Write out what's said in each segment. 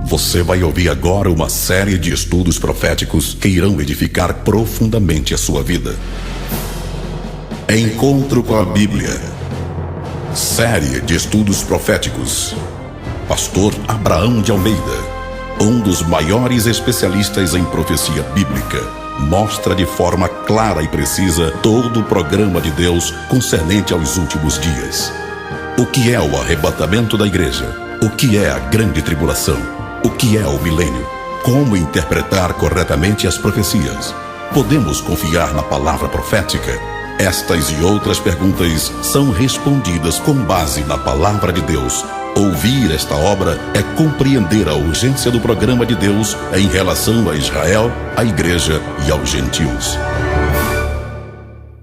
Você vai ouvir agora uma série de estudos proféticos que irão edificar profundamente a sua vida. Encontro com a Bíblia. Série de estudos proféticos. Pastor Abraão de Almeida, um dos maiores especialistas em profecia bíblica, mostra de forma clara e precisa todo o programa de Deus concernente aos últimos dias. O que é o arrebatamento da igreja? O que é a grande tribulação? O que é o milênio? Como interpretar corretamente as profecias? Podemos confiar na palavra profética? Estas e outras perguntas são respondidas com base na palavra de Deus. Ouvir esta obra é compreender a urgência do programa de Deus em relação a Israel, à igreja e aos gentios.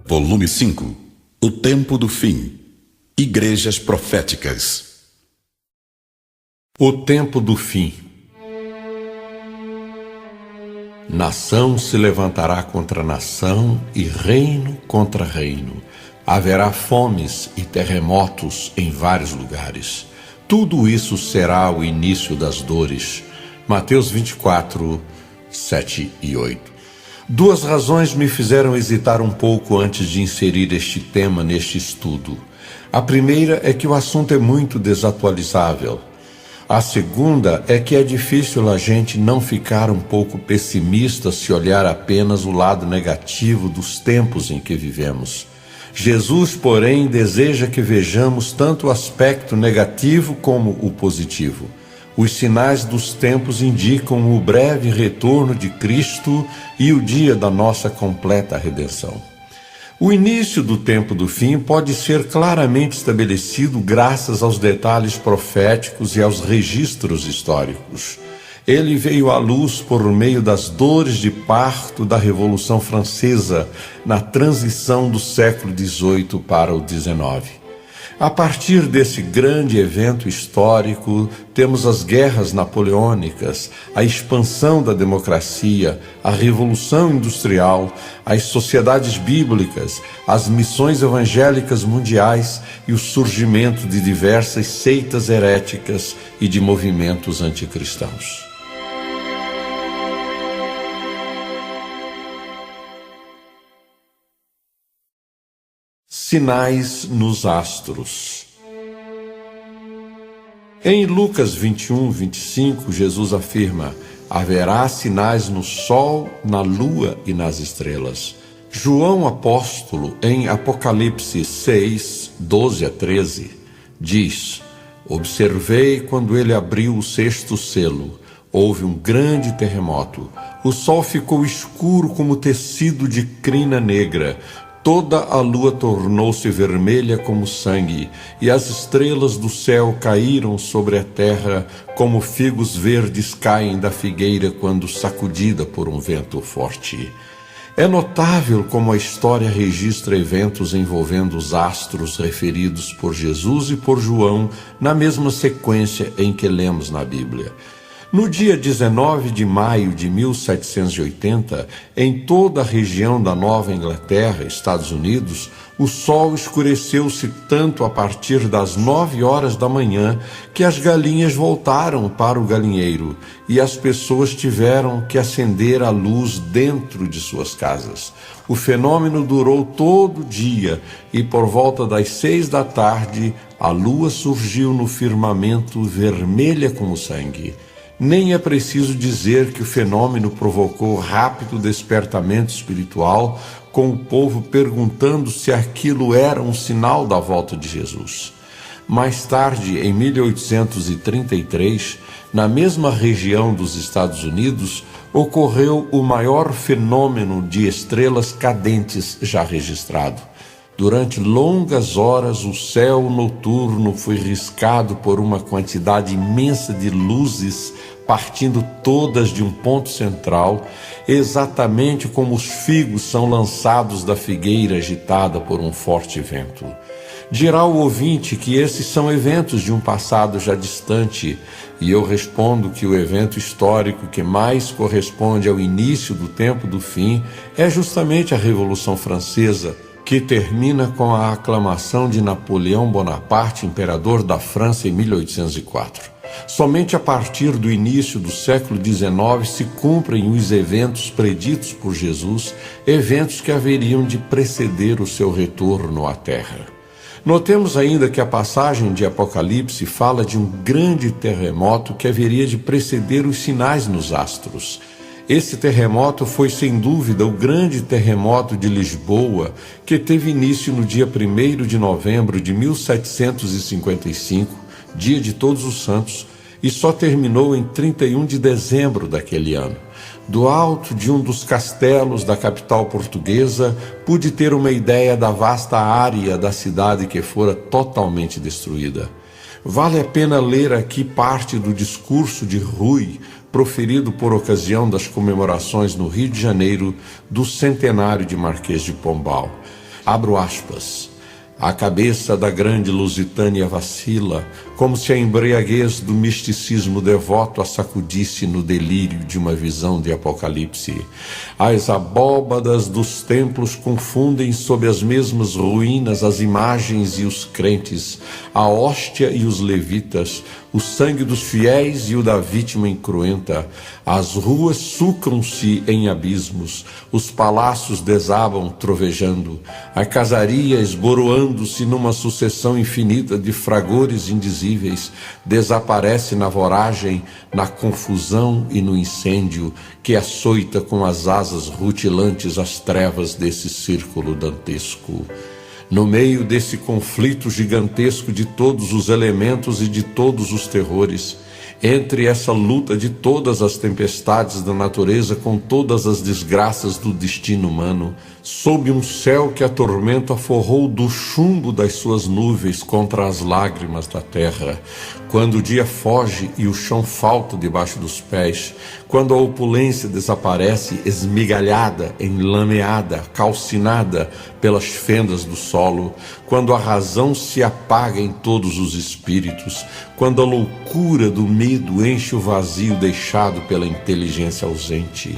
Volume 5. O tempo do fim. Igrejas proféticas. O tempo do fim. Nação se levantará contra nação e reino contra reino. Haverá fomes e terremotos em vários lugares. Tudo isso será o início das dores. Mateus 24, 7 e 8. Duas razões me fizeram hesitar um pouco antes de inserir este tema neste estudo. A primeira é que o assunto é muito desatualizável. A segunda é que é difícil a gente não ficar um pouco pessimista se olhar apenas o lado negativo dos tempos em que vivemos. Jesus, porém, deseja que vejamos tanto o aspecto negativo como o positivo. Os sinais dos tempos indicam o breve retorno de Cristo e o dia da nossa completa redenção. O início do tempo do fim pode ser claramente estabelecido graças aos detalhes proféticos e aos registros históricos. Ele veio à luz por meio das dores de parto da Revolução Francesa, na transição do século XVIII para o XIX. A partir desse grande evento histórico, temos as guerras napoleônicas, a expansão da democracia, a Revolução Industrial, as sociedades bíblicas, as missões evangélicas mundiais e o surgimento de diversas seitas heréticas e de movimentos anticristãos. Sinais nos astros. Em Lucas 21, 25, Jesus afirma: haverá sinais no sol, na lua e nas estrelas. João apóstolo, em Apocalipse 6, 12 a 13, diz: observei quando ele abriu o sexto selo. Houve um grande terremoto. O sol ficou escuro como tecido de crina negra. Toda a lua tornou-se vermelha como sangue, e as estrelas do céu caíram sobre a terra, como figos verdes caem da figueira quando sacudida por um vento forte. É notável como a história registra eventos envolvendo os astros referidos por Jesus e por João na mesma sequência em que lemos na Bíblia. No dia 19 de maio de 1780, em toda a região da Nova Inglaterra, Estados Unidos, o sol escureceu-se tanto a partir das 9 horas da manhã que as galinhas voltaram para o galinheiro e as pessoas tiveram que acender a luz dentro de suas casas. O fenômeno durou todo o dia e por volta das 6 da tarde a lua surgiu no firmamento vermelha como sangue. Nem é preciso dizer que o fenômeno provocou rápido despertamento espiritual, com o povo perguntando se aquilo era um sinal da volta de Jesus. Mais tarde, em 1833, na mesma região dos Estados Unidos, ocorreu o maior fenômeno de estrelas cadentes já registrado. Durante longas horas, o céu noturno foi riscado por uma quantidade imensa de luzes, partindo todas de um ponto central, exatamente como os figos são lançados da figueira agitada por um forte vento. Dirá o ouvinte que esses são eventos de um passado já distante, e eu respondo que o evento histórico que mais corresponde ao início do tempo do fim é justamente a Revolução Francesa, que termina com a aclamação de Napoleão Bonaparte, imperador da França, em 1804. Somente a partir do início do século XIX se cumprem os eventos preditos por Jesus, eventos que haveriam de preceder o seu retorno à Terra. Notemos ainda que a passagem de Apocalipse fala de um grande terremoto que haveria de preceder os sinais nos astros. Esse terremoto foi, sem dúvida, o grande terremoto de Lisboa, que teve início no dia 1º de novembro de 1755, dia de Todos os Santos, e só terminou em 31 de dezembro daquele ano. Do alto de um dos castelos da capital portuguesa, pude ter uma ideia da vasta área da cidade que fora totalmente destruída. Vale a pena ler aqui parte do discurso de Rui, proferido por ocasião das comemorações no Rio de Janeiro do centenário de Marquês de Pombal. Abro aspas. A cabeça da grande Lusitânia vacila, como se a embriaguez do misticismo devoto a sacudisse no delírio de uma visão de Apocalipse. As abóbadas dos templos confundem sob as mesmas ruínas as imagens e os crentes, a hóstia e os levitas, o sangue dos fiéis e o da vítima incruenta. As ruas sucram-se em abismos, os palácios desabam trovejando, a casaria esboroando-se numa sucessão infinita de fragores indizíveis, desaparece na voragem, na confusão e no incêndio que açoita com as asas rutilantes as trevas desse círculo dantesco. No meio desse conflito gigantesco de todos os elementos e de todos os terrores, entre essa luta de todas as tempestades da natureza com todas as desgraças do destino humano, sob um céu que a tormenta forrou do chumbo das suas nuvens contra as lágrimas da terra, quando o dia foge e o chão falta debaixo dos pés, quando a opulência desaparece esmigalhada, enlameada, calcinada pelas fendas do solo, quando a razão se apaga em todos os espíritos, quando a loucura do medo enche o vazio deixado pela inteligência ausente.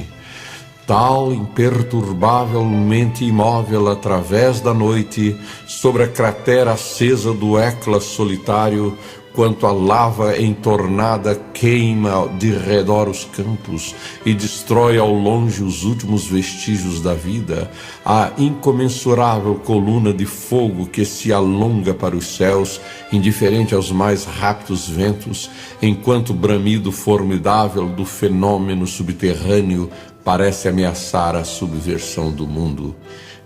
Tal imperturbavelmente imóvel através da noite, sobre a cratera acesa do Hecla solitário, quanto a lava entornada queima de redor os campos e destrói ao longe os últimos vestígios da vida, a incomensurável coluna de fogo que se alonga para os céus, indiferente aos mais rápidos ventos, enquanto o bramido formidável do fenômeno subterrâneo parece ameaçar a subversão do mundo.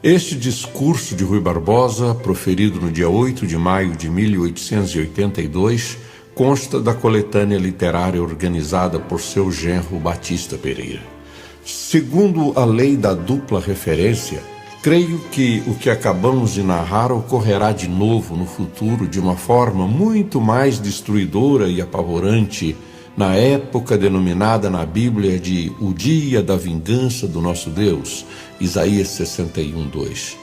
Este discurso de Rui Barbosa, proferido no dia 8 de maio de 1882, consta da coletânea literária organizada por seu genro Batista Pereira. Segundo a lei da dupla referência, creio que o que acabamos de narrar ocorrerá de novo no futuro de uma forma muito mais destruidora e apavorante, na época denominada na Bíblia de o dia da vingança do nosso Deus, Isaías 61:2.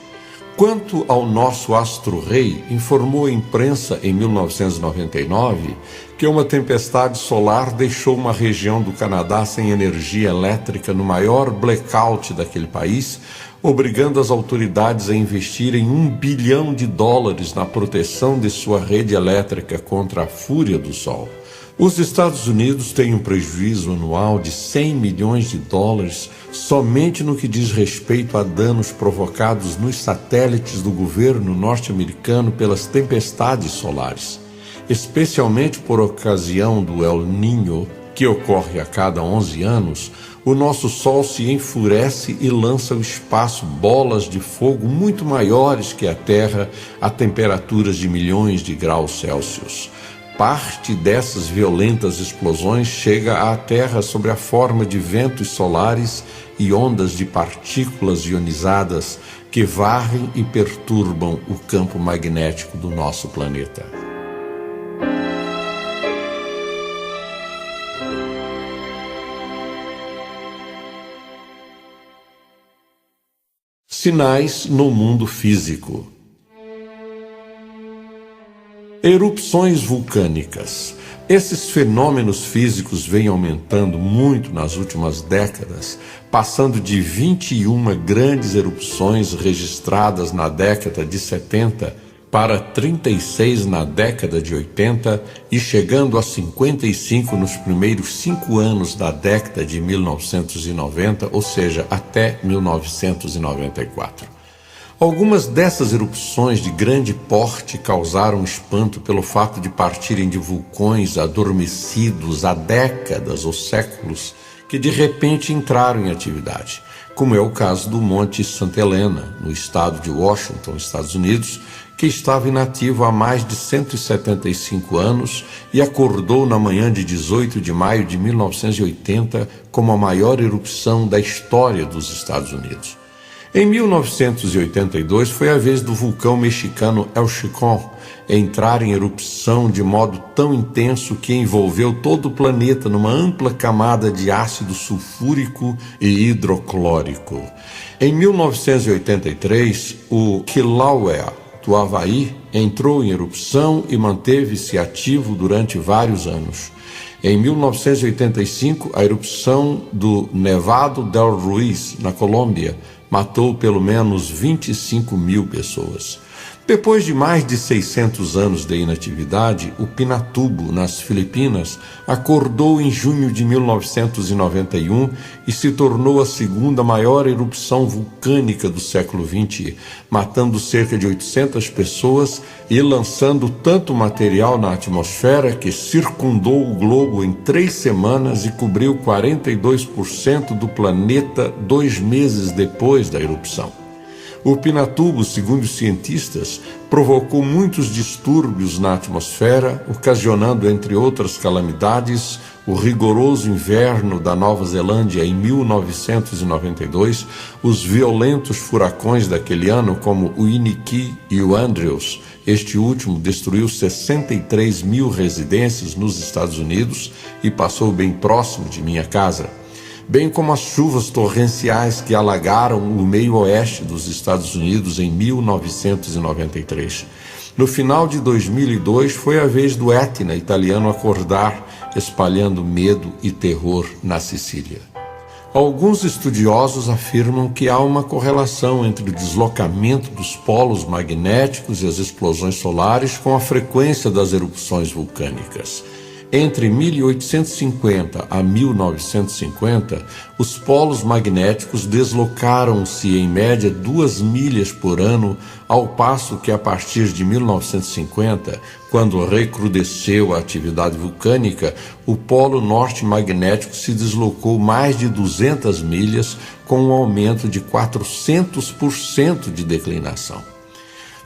Quanto ao nosso astro-rei, informou a imprensa em 1999 que uma tempestade solar deixou uma região do Canadá sem energia elétrica no maior blackout daquele país, obrigando as autoridades a investirem $1 bilhão na proteção de sua rede elétrica contra a fúria do sol. Os Estados Unidos têm um prejuízo anual de $100 milhões somente no que diz respeito a danos provocados nos satélites do governo norte-americano pelas tempestades solares, especialmente por ocasião do El Niño, que ocorre a cada 11 anos. O nosso Sol se enfurece e lança ao espaço bolas de fogo muito maiores que a Terra a temperaturas de milhões de graus Celsius. Parte dessas violentas explosões chega à Terra sob a forma de ventos solares e ondas de partículas ionizadas que varrem e perturbam o campo magnético do nosso planeta. Sinais no mundo físico. Erupções vulcânicas. Esses fenômenos físicos vêm aumentando muito nas últimas décadas, passando de 21 grandes erupções registradas na década de 70, para 36 na década de 80 e chegando a 55 nos primeiros 5 anos da década de 1990, ou seja, até 1994. Algumas dessas erupções de grande porte causaram espanto pelo fato de partirem de vulcões adormecidos há décadas ou séculos que de repente entraram em atividade, como é o caso do Monte Santa Helena, no estado de Washington, Estados Unidos, que estava inativo há mais de 175 anos e acordou na manhã de 18 de maio de 1980 como a maior erupção da história dos Estados Unidos. Em 1982 foi a vez do vulcão mexicano El Chicón entrar em erupção de modo tão intenso que envolveu todo o planeta numa ampla camada de ácido sulfúrico e hidroclórico. Em 1983, o Kilauea, do Havaí, entrou em erupção e manteve-se ativo durante vários anos. Em 1985, a erupção do Nevado del Ruiz, na Colômbia, matou pelo menos 25 mil pessoas. Depois de mais de 600 anos de inatividade, o Pinatubo, nas Filipinas, acordou em junho de 1991 e se tornou a segunda maior erupção vulcânica do século XX, matando cerca de 800 pessoas e lançando tanto material na atmosfera que circundou o globo em 3 semanas e cobriu 42% do planeta 2 meses depois da erupção. O Pinatubo, segundo os cientistas, provocou muitos distúrbios na atmosfera, ocasionando, entre outras calamidades, o rigoroso inverno da Nova Zelândia em 1992, os violentos furacões daquele ano, como o Iniki e o Andrews. Este último destruiu 63 mil residências nos Estados Unidos e passou bem próximo de minha casa, bem como as chuvas torrenciais que alagaram o meio-oeste dos Estados Unidos em 1993. No final de 2002, foi a vez do Etna italiano acordar, espalhando medo e terror na Sicília. Alguns estudiosos afirmam que há uma correlação entre o deslocamento dos polos magnéticos e as explosões solares com a frequência das erupções vulcânicas. Entre 1850 a 1950, os polos magnéticos deslocaram-se em média 2 milhas por ano, ao passo que a partir de 1950, quando recrudesceu a atividade vulcânica, o polo norte magnético se deslocou mais de 200 milhas, com um aumento de 400% de declinação.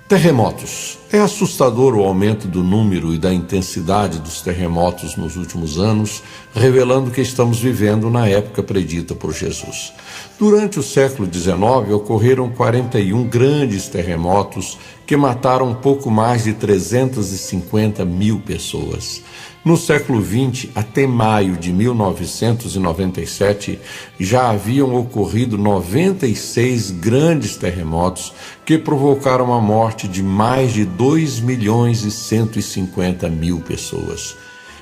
Terremotos. É assustador o aumento do número e da intensidade dos terremotos nos últimos anos, revelando que estamos vivendo na época predita por Jesus. Durante o século XIX, ocorreram 41 grandes terremotos que mataram um pouco mais de 350 mil pessoas. No século XX, até maio de 1997, já haviam ocorrido 96 grandes terremotos que provocaram a morte de mais de 2.150.000 pessoas.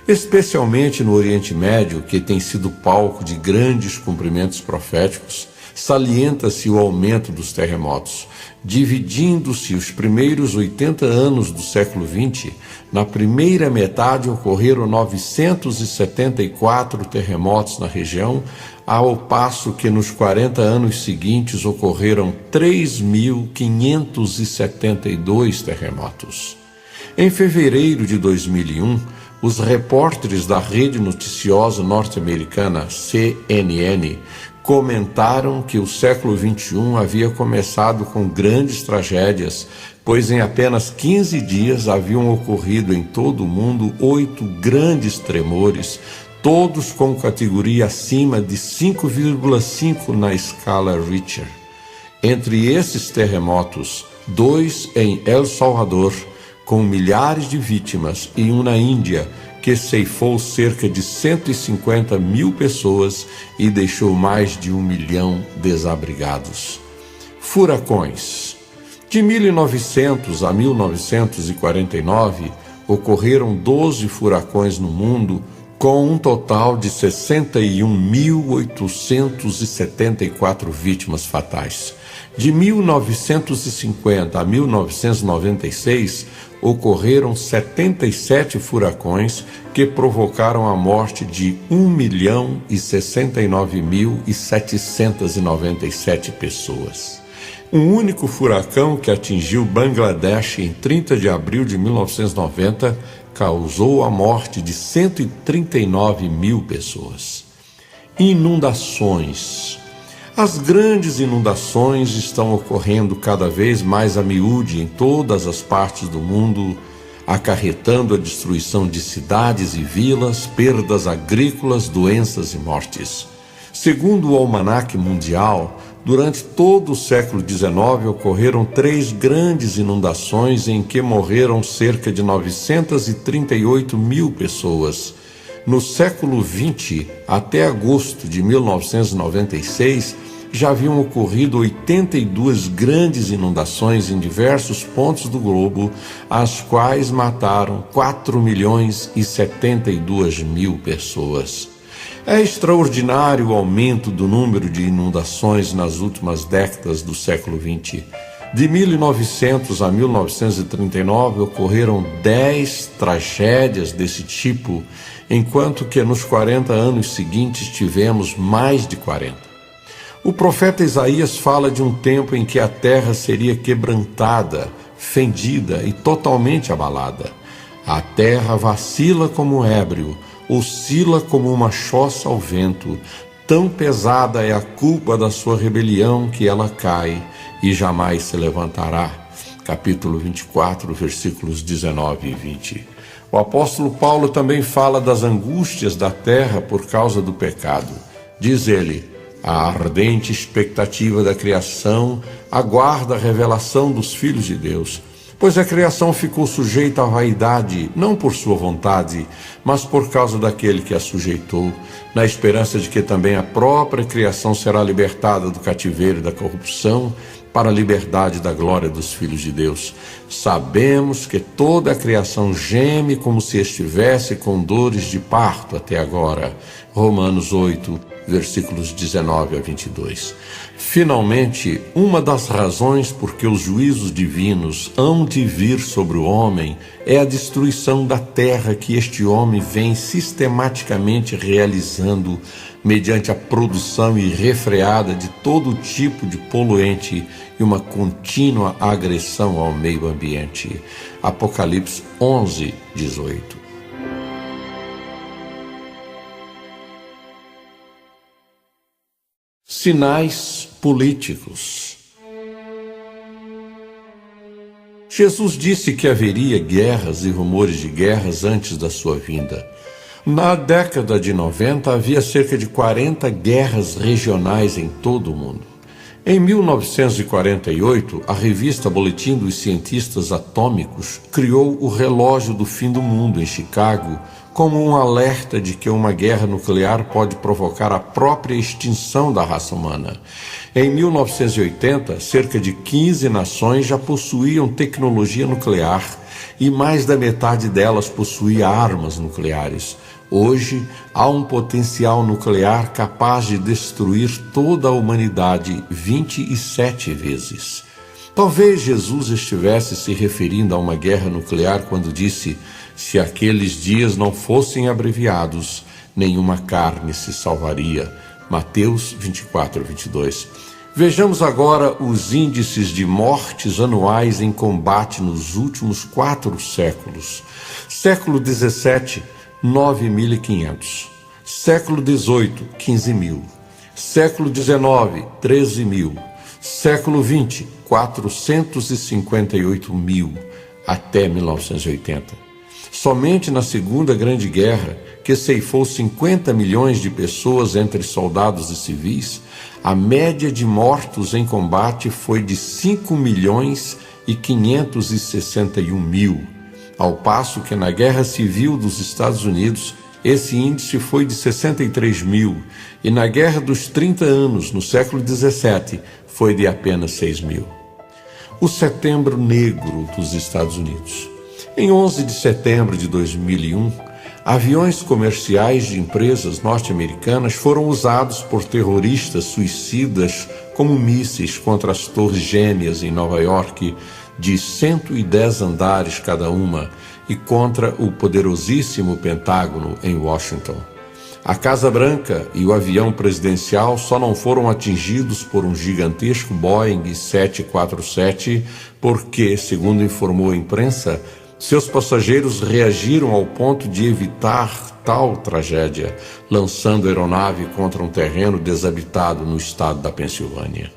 Especialmente no Oriente Médio, que tem sido palco de grandes cumprimentos proféticos, salienta-se o aumento dos terremotos. Dividindo-se os primeiros 80 anos do século XX, na primeira metade ocorreram 974 terremotos na região, ao passo que nos 40 anos seguintes ocorreram 3.572 terremotos. Em fevereiro de 2001, os repórteres da rede noticiosa norte-americana CNN comentaram que o século XXI havia começado com grandes tragédias, pois em apenas 15 dias haviam ocorrido em todo o mundo 8 grandes tremores, todos com categoria acima de 5,5 na escala Richter. Entre esses terremotos, 2 em El Salvador, com milhares de vítimas, e um na Índia, que ceifou cerca de 150 mil pessoas e deixou mais de 1 milhão desabrigados. Furacões. De 1900 a 1949, ocorreram 12 furacões no mundo, com um total de 61.874 vítimas fatais. De 1950 a 1996, ocorreram 77 furacões que provocaram a morte de 1.069.797 pessoas. Um único furacão que atingiu Bangladesh em 30 de abril de 1990 causou a morte de 139 mil pessoas. Inundações. As grandes inundações estão ocorrendo cada vez mais a miúde em todas as partes do mundo, acarretando a destruição de cidades e vilas, perdas agrícolas, doenças e mortes. Segundo o Almanaque Mundial, durante todo o século XIX ocorreram 3 grandes inundações em que morreram cerca de 938 mil pessoas. No século XX, até agosto de 1996, já haviam ocorrido 82 grandes inundações em diversos pontos do globo, as quais mataram 4.072.000 pessoas. É extraordinário o aumento do número de inundações nas últimas décadas do século XX. De 1900 a 1939 ocorreram 10 tragédias desse tipo, enquanto que nos 40 anos seguintes tivemos mais de 40. O profeta Isaías fala de um tempo em que a terra seria quebrantada, fendida e totalmente abalada. A terra vacila como um ébrio, oscila como uma choça ao vento. Tão pesada é a culpa da sua rebelião que ela cai e jamais se levantará. Capítulo 24, versículos 19 e 20. O apóstolo Paulo também fala das angústias da terra por causa do pecado. Diz ele: a ardente expectativa da criação aguarda a revelação dos filhos de Deus, pois a criação ficou sujeita à vaidade, não por sua vontade, mas por causa daquele que a sujeitou, na esperança de que também a própria criação será libertada do cativeiro e da corrupção para a liberdade da glória dos filhos de Deus. Sabemos que toda a criação geme como se estivesse com dores de parto até agora. Romanos 8, versículos 19 a 22. Finalmente, uma das razões por que os juízos divinos hão de vir sobre o homem é a destruição da terra que este homem vem sistematicamente realizando mediante a produção irrefreada de todo tipo de poluente e uma contínua agressão ao meio ambiente. Apocalipse 11, 18. Sinais políticos. Jesus disse que haveria guerras e rumores de guerras antes da sua vinda. Na década de 90, havia cerca de 40 guerras regionais em todo o mundo. Em 1948, a revista Boletim dos Cientistas Atômicos criou o relógio do fim do mundo em Chicago como um alerta de que uma guerra nuclear pode provocar a própria extinção da raça humana. Em 1980, cerca de 15 nações já possuíam tecnologia nuclear e mais da metade delas possuía armas nucleares. Hoje, há um potencial nuclear capaz de destruir toda a humanidade 27 vezes. Talvez Jesus estivesse se referindo a uma guerra nuclear quando disse: se aqueles dias não fossem abreviados, nenhuma carne se salvaria. Mateus 24, 22. Vejamos agora os índices de mortes anuais em combate nos últimos 4 séculos. Século 17, 9.500. Século 18, 15.000. Século 19, 13.000. Século 20, 458.000, até 1980. Somente na Segunda Grande Guerra, que ceifou 50 milhões de pessoas entre soldados e civis, a média de mortos em combate foi de 5.561.000, ao passo que na Guerra Civil dos Estados Unidos esse índice foi de 63.000 e na Guerra dos 30 Anos, no século XVII, foi de apenas 6.000. O Setembro Negro dos Estados Unidos. Em 11 de setembro de 2001, Aviões comerciais de empresas norte-americanas foram usados por terroristas suicidas como mísseis contra as Torres Gêmeas em Nova York, de 110 andares cada uma, e contra o poderosíssimo Pentágono em Washington. A Casa Branca e o avião presidencial só não foram atingidos por um gigantesco Boeing 747 porque, segundo informou a imprensa, seus passageiros reagiram ao ponto de evitar tal tragédia, lançando a aeronave contra um terreno desabitado no estado da Pensilvânia.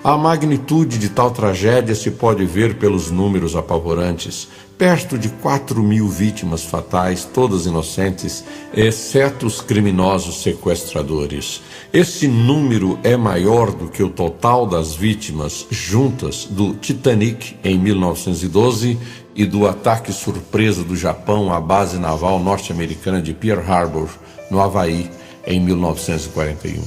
A magnitude de tal tragédia se pode ver pelos números apavorantes. Perto de 4.000 vítimas fatais, todas inocentes, exceto os criminosos sequestradores. Esse número é maior do que o total das vítimas juntas do Titanic em 1912 e do ataque surpresa do Japão à base naval norte-americana de Pearl Harbor, no Havaí, em 1941.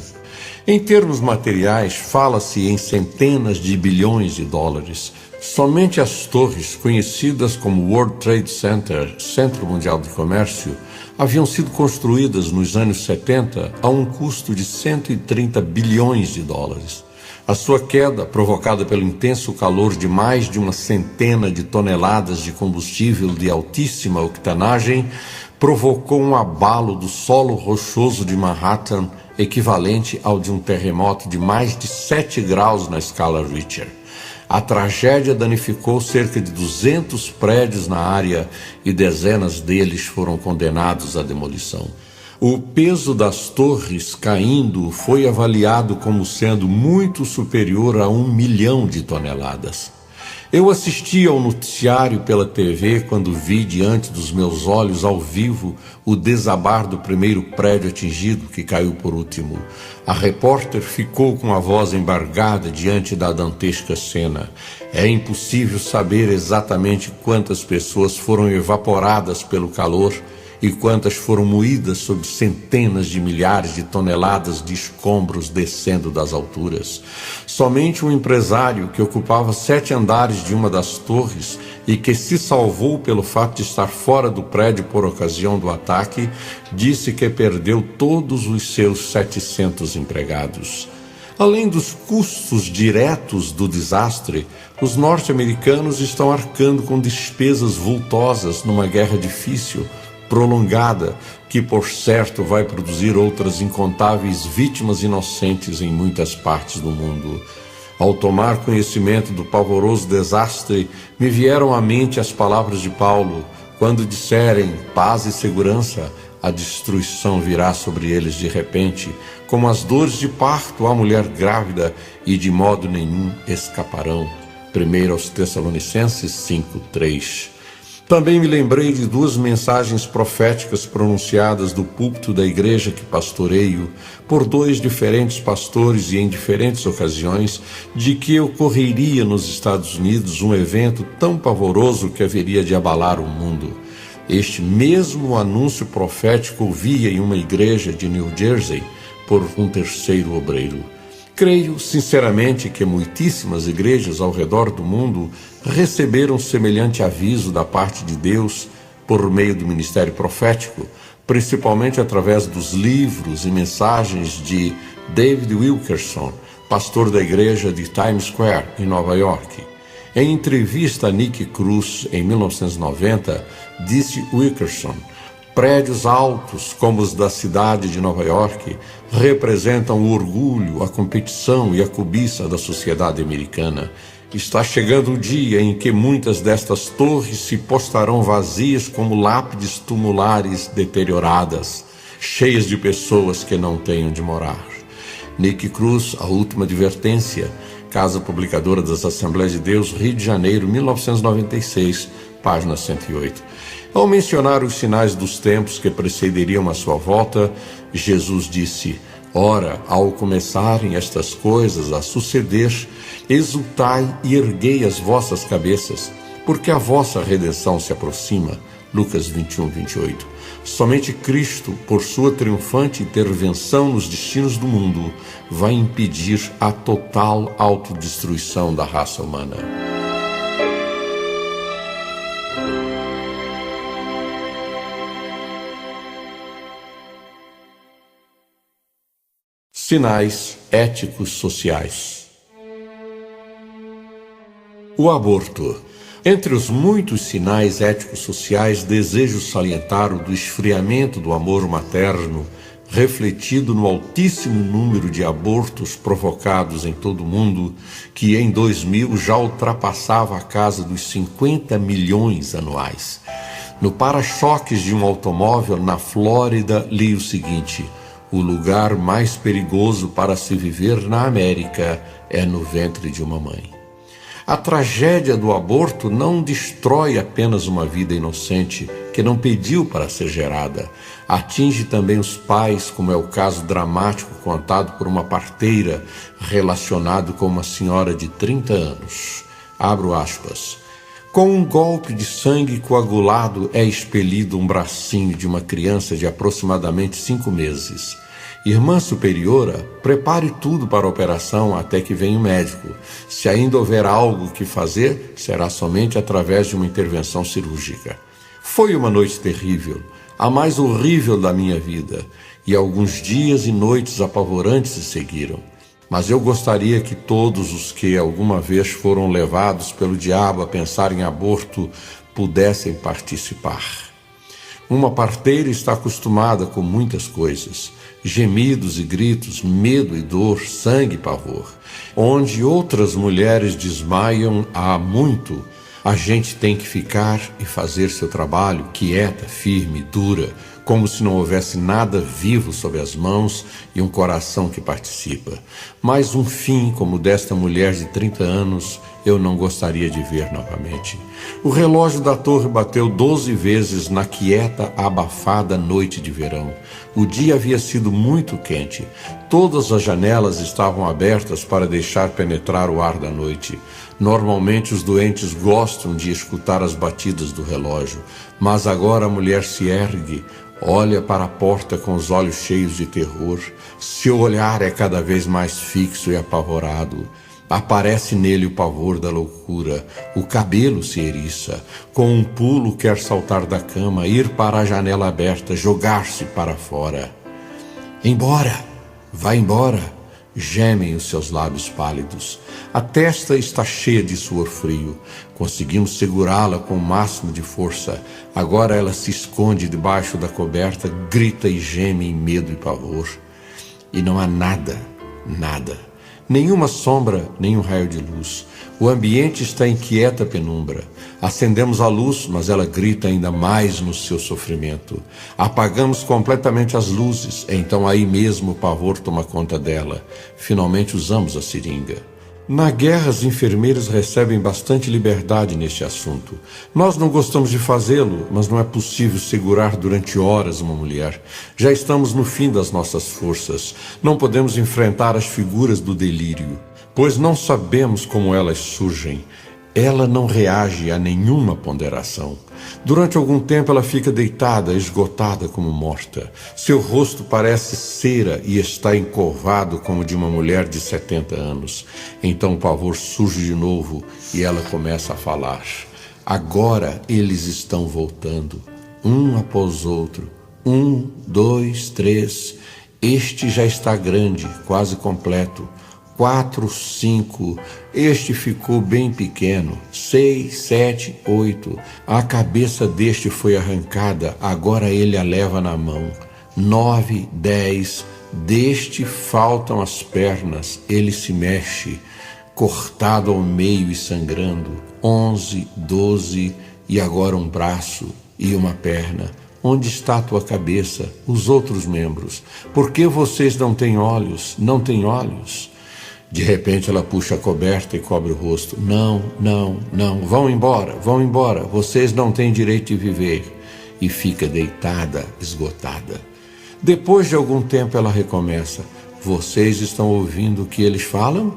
Em termos materiais, fala-se em centenas de bilhões de dólares. Somente as torres, conhecidas como World Trade Center, Centro Mundial de Comércio, haviam sido construídas nos anos 70 a um custo de 130 bilhões de dólares. A sua queda, provocada pelo intenso calor de mais de uma centena de toneladas de combustível de altíssima octanagem, provocou um abalo do solo rochoso de Manhattan, equivalente ao de um terremoto de mais de 7 graus na escala Richter. A tragédia danificou cerca de 200 prédios na área e dezenas deles foram condenados à demolição. O peso das torres caindo foi avaliado como sendo muito superior a 1 milhão de toneladas. Eu assisti ao noticiário pela TV quando vi diante dos meus olhos ao vivo o desabar do primeiro prédio atingido, que caiu por último. A repórter ficou com a voz embargada diante da dantesca cena. É impossível saber exatamente quantas pessoas foram evaporadas pelo calor e quantas foram moídas sob centenas de milhares de toneladas de escombros descendo das alturas. Somente um empresário que ocupava 7 andares de uma das torres e que se salvou pelo fato de estar fora do prédio por ocasião do ataque, disse que perdeu todos os seus 700 empregados. Além dos custos diretos do desastre, os norte-americanos estão arcando com despesas vultosas numa guerra difícil, prolongada, que por certo vai produzir outras incontáveis vítimas inocentes em muitas partes do mundo. Ao tomar conhecimento do pavoroso desastre, me vieram à mente as palavras de Paulo, quando disserem paz e segurança, a destruição virá sobre eles de repente, como as dores de parto à mulher grávida, e de modo nenhum escaparão. 1 aos Tessalonicenses 5:3. Também me lembrei de 2 mensagens proféticas pronunciadas do púlpito da igreja que pastoreio por 2 diferentes pastores e em diferentes ocasiões, de que ocorreria nos Estados Unidos um evento tão pavoroso que haveria de abalar o mundo. Este mesmo anúncio profético ouvia em uma igreja de New Jersey por um terceiro obreiro. Creio sinceramente que muitíssimas igrejas ao redor do mundo receberam semelhante aviso da parte de Deus por meio do ministério profético, principalmente através dos livros e mensagens de David Wilkerson, pastor da igreja de Times Square, em Nova York. Em entrevista a Nick Cruz, em 1990, disse Wilkerson: prédios altos, como os da cidade de Nova York, representam o orgulho, a competição e a cobiça da sociedade americana. Está chegando o dia em que muitas destas torres se postarão vazias como lápides tumulares deterioradas, cheias de pessoas que não têm onde morar. Nick Cruz, A Última Advertência, Casa Publicadora das Assembleias de Deus, Rio de Janeiro, 1996, página 108. Ao mencionar os sinais dos tempos que precederiam a sua volta, Jesus disse: ora, ao começarem estas coisas a suceder, exultai e erguei as vossas cabeças, porque a vossa redenção se aproxima. Lucas 21:28. Somente Cristo, por sua triunfante intervenção nos destinos do mundo, vai impedir a total autodestruição da raça humana. Sinais éticos sociais. O aborto. Entre os muitos sinais éticos sociais, desejo salientar o do esfriamento do amor materno, refletido no altíssimo número de abortos provocados em todo o mundo, que em 2000 já ultrapassava a casa dos 50 milhões anuais. No para-choques de um automóvel na Flórida, li o seguinte: o lugar mais perigoso para se viver na América é no ventre de uma mãe. A tragédia do aborto não destrói apenas uma vida inocente que não pediu para ser gerada. Atinge também os pais, como é o caso dramático contado por uma parteira relacionado com uma senhora de 30 anos. Abro aspas. Com um golpe de sangue coagulado é expelido um bracinho de uma criança de aproximadamente 5 meses. Irmã superiora, prepare tudo para a operação até que venha o médico. Se ainda houver algo que fazer, será somente através de uma intervenção cirúrgica. Foi uma noite terrível, a mais horrível da minha vida, e alguns dias e noites apavorantes se seguiram. Mas eu gostaria que todos os que alguma vez foram levados pelo diabo a pensar em aborto pudessem participar. Uma parteira está acostumada com muitas coisas: gemidos e gritos, medo e dor, sangue e pavor. Onde outras mulheres desmaiam há muito, a gente tem que ficar e fazer seu trabalho quieta, firme, dura, como se não houvesse nada vivo sob as mãos e um coração que participa. Mas um fim como o desta mulher de 30 anos eu não gostaria de ver novamente. O relógio da torre bateu 12 vezes na quieta, abafada noite de verão. O dia havia sido muito quente. Todas as janelas estavam abertas para deixar penetrar o ar da noite. Normalmente os doentes gostam de escutar as batidas do relógio, mas agora a mulher se ergue, olha para a porta com os olhos cheios de terror. Seu olhar é cada vez mais fixo e apavorado. Aparece nele o pavor da loucura, o cabelo se eriça. Com um pulo quer saltar da cama, ir para a janela aberta, jogar-se para fora. Embora! Vá embora! Gemem os seus lábios pálidos. A testa está cheia de suor frio. Conseguimos segurá-la com o máximo de força. Agora ela se esconde debaixo da coberta, grita e geme em medo e pavor. E não há nada, nada. Nenhuma sombra, nenhum raio de luz. O ambiente está em quieta penumbra. Acendemos a luz, mas ela grita ainda mais no seu sofrimento. Apagamos completamente as luzes, então aí mesmo o pavor toma conta dela. Finalmente usamos a seringa. Na guerra, as enfermeiras recebem bastante liberdade neste assunto. Nós não gostamos de fazê-lo, mas não é possível segurar durante horas uma mulher. Já estamos no fim das nossas forças. Não podemos enfrentar as figuras do delírio, pois não sabemos como elas surgem. Ela não reage a nenhuma ponderação. Durante algum tempo ela fica deitada, esgotada como morta. Seu rosto parece cera e está encurvado como de uma mulher de 70 anos. Então o pavor surge de novo e ela começa a falar. Agora eles estão voltando, um após outro. 1, 2, 3. Este já está grande, quase completo. 4, 5, este ficou bem pequeno. 6, 7, 8, a cabeça deste foi arrancada, agora ele a leva na mão. 9, 10, deste faltam as pernas, ele se mexe, cortado ao meio e sangrando. 11, 12, e agora um braço e uma perna. Onde está a tua cabeça, os outros membros? Por que vocês não têm olhos? Não têm olhos? De repente ela puxa a coberta e cobre o rosto. Não, não, não, vão embora, vocês não têm direito de viver. E fica deitada, esgotada. Depois de algum tempo ela recomeça. Vocês estão ouvindo o que eles falam?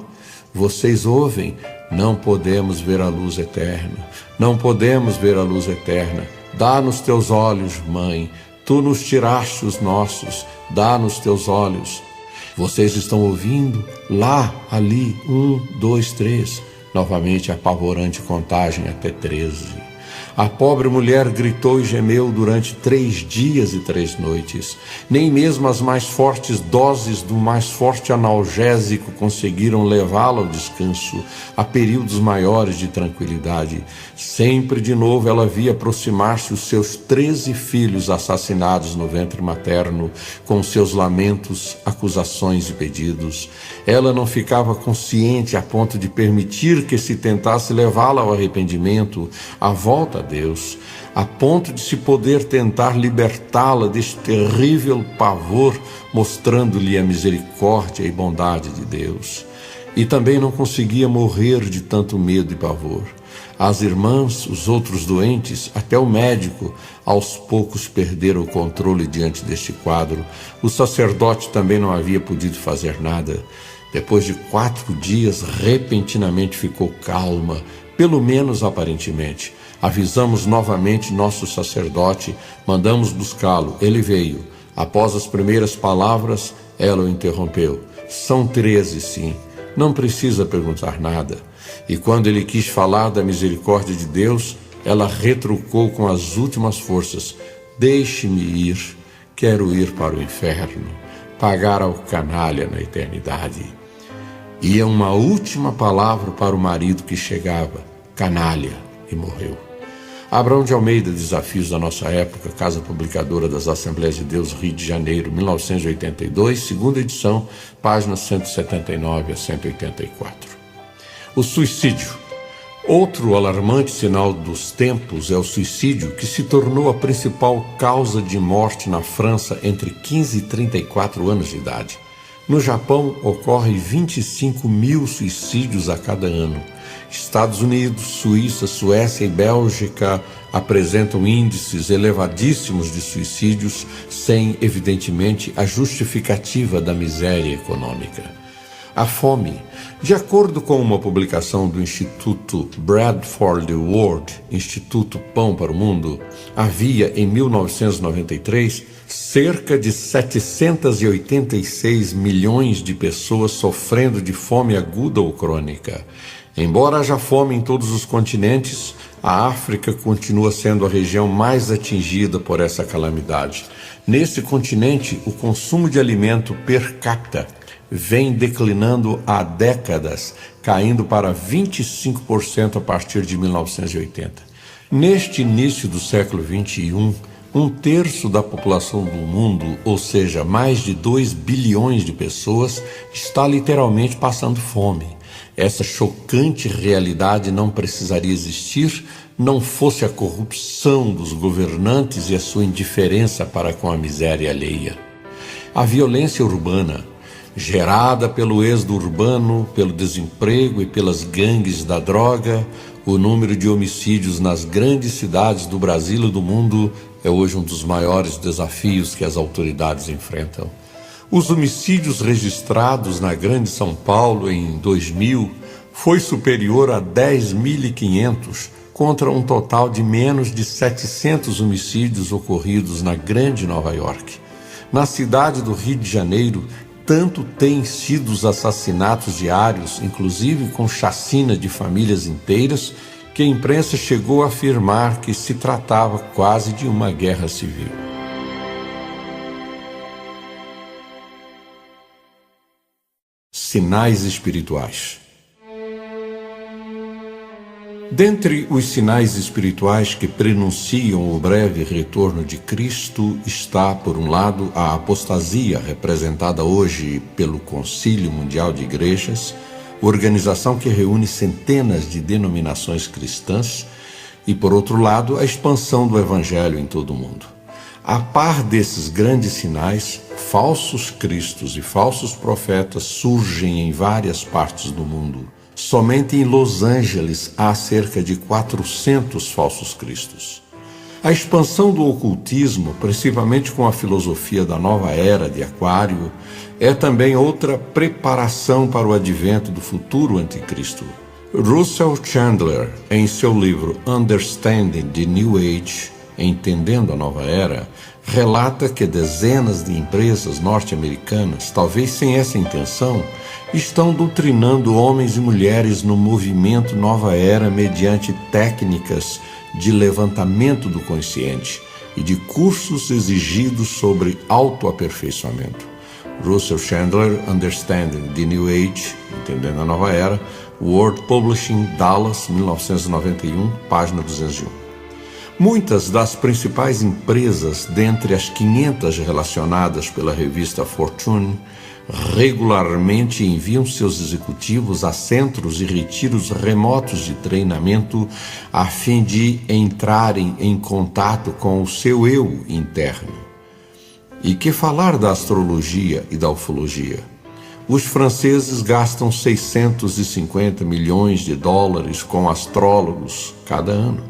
Vocês ouvem? Não podemos ver a luz eterna. Não podemos ver a luz eterna. Dá-nos teus olhos, mãe. Tu nos tiraste os nossos. Dá-nos teus olhos. Vocês estão ouvindo? Lá, ali, 1, 2, 3. Novamente a apavorante contagem até 13. A pobre mulher gritou e gemeu durante 3 dias e 3 noites. Nem mesmo as mais fortes doses do mais forte analgésico conseguiram levá-la ao descanso, a períodos maiores de tranquilidade. Sempre de novo ela via aproximar-se os seus 13 filhos assassinados no ventre materno, com seus lamentos, acusações e pedidos. Ela não ficava consciente a ponto de permitir que se tentasse levá-la ao arrependimento, à volta a Deus, a ponto de se poder tentar libertá-la deste terrível pavor, mostrando-lhe a misericórdia e bondade de Deus. E também não conseguia morrer de tanto medo e pavor. As irmãs, os outros doentes, até o médico, aos poucos perderam o controle diante deste quadro. O sacerdote também não havia podido fazer nada. Depois de 4 dias, repentinamente ficou calma, pelo menos aparentemente. Avisamos novamente nosso sacerdote, mandamos buscá-lo. Ele veio. Após as primeiras palavras, ela o interrompeu. São 13, sim. Não precisa perguntar nada. E quando ele quis falar da misericórdia de Deus, ela retrucou com as últimas forças. Deixe-me ir. Quero ir para o inferno, pagar ao canalha na eternidade. E uma última palavra para o marido que chegava, canalha, e morreu. Abraão de Almeida, Desafios da Nossa Época, Casa Publicadora das Assembleias de Deus, Rio de Janeiro, 1982, segunda edição, páginas 179 a 184. O suicídio. Outro alarmante sinal dos tempos é o suicídio, que se tornou a principal causa de morte na França entre 15 e 34 anos de idade. No Japão, ocorrem 25 mil suicídios a cada ano. Estados Unidos, Suíça, Suécia e Bélgica apresentam índices elevadíssimos de suicídios, sem, evidentemente, a justificativa da miséria econômica. A fome. De acordo com uma publicação do Instituto Bread for the World, Instituto Pão para o Mundo, havia, em 1993, cerca de 786 milhões de pessoas sofrendo de fome aguda ou crônica. Embora haja fome em todos os continentes, a África continua sendo a região mais atingida por essa calamidade. Nesse continente, o consumo de alimento per capita vem declinando há décadas, caindo para 25% a partir de 1980. Neste início do século XXI, 1/3 da população do mundo, ou seja, mais de 2 bilhões de pessoas, está literalmente passando fome. Essa chocante realidade não precisaria existir, não fosse a corrupção dos governantes e a sua indiferença para com a miséria alheia. A violência urbana, gerada pelo êxodo urbano, pelo desemprego e pelas gangues da droga, o número de homicídios nas grandes cidades do Brasil e do mundo é hoje um dos maiores desafios que as autoridades enfrentam. Os homicídios registrados na Grande São Paulo em 2000 foi superior a 10.500, contra um total de menos de 700 homicídios ocorridos na Grande Nova York. Na cidade do Rio de Janeiro, tanto têm sido os assassinatos diários, inclusive com chacina de famílias inteiras, que a imprensa chegou a afirmar que se tratava quase de uma guerra civil. Sinais espirituais. Dentre os sinais espirituais que prenunciam o breve retorno de Cristo está, por um lado, a apostasia, representada hoje pelo Concílio Mundial de Igrejas, organização que reúne centenas de denominações cristãs, e, por outro lado, a expansão do Evangelho em todo o mundo. A par desses grandes sinais, falsos cristos e falsos profetas surgem em várias partes do mundo. Somente em Los Angeles há cerca de 400 falsos cristos. A expansão do ocultismo, principalmente com a filosofia da nova era de Aquário, é também outra preparação para o advento do futuro anticristo. Russell Chandler, em seu livro Understanding the New Age, Entendendo a Nova Era, relata que dezenas de empresas norte-americanas, talvez sem essa intenção, estão doutrinando homens e mulheres no movimento Nova Era mediante técnicas de levantamento do consciente e de cursos exigidos sobre autoaperfeiçoamento. Russell Chandler, Understanding the New Age, Entendendo a Nova Era, World Publishing, Dallas, 1991, página 201. Muitas das principais empresas, dentre as 500 relacionadas pela revista Fortune, regularmente enviam seus executivos a centros e retiros remotos de treinamento a fim de entrarem em contato com o seu eu interno. E que falar da astrologia e da ufologia? Os franceses gastam 650 milhões de dólares com astrólogos cada ano.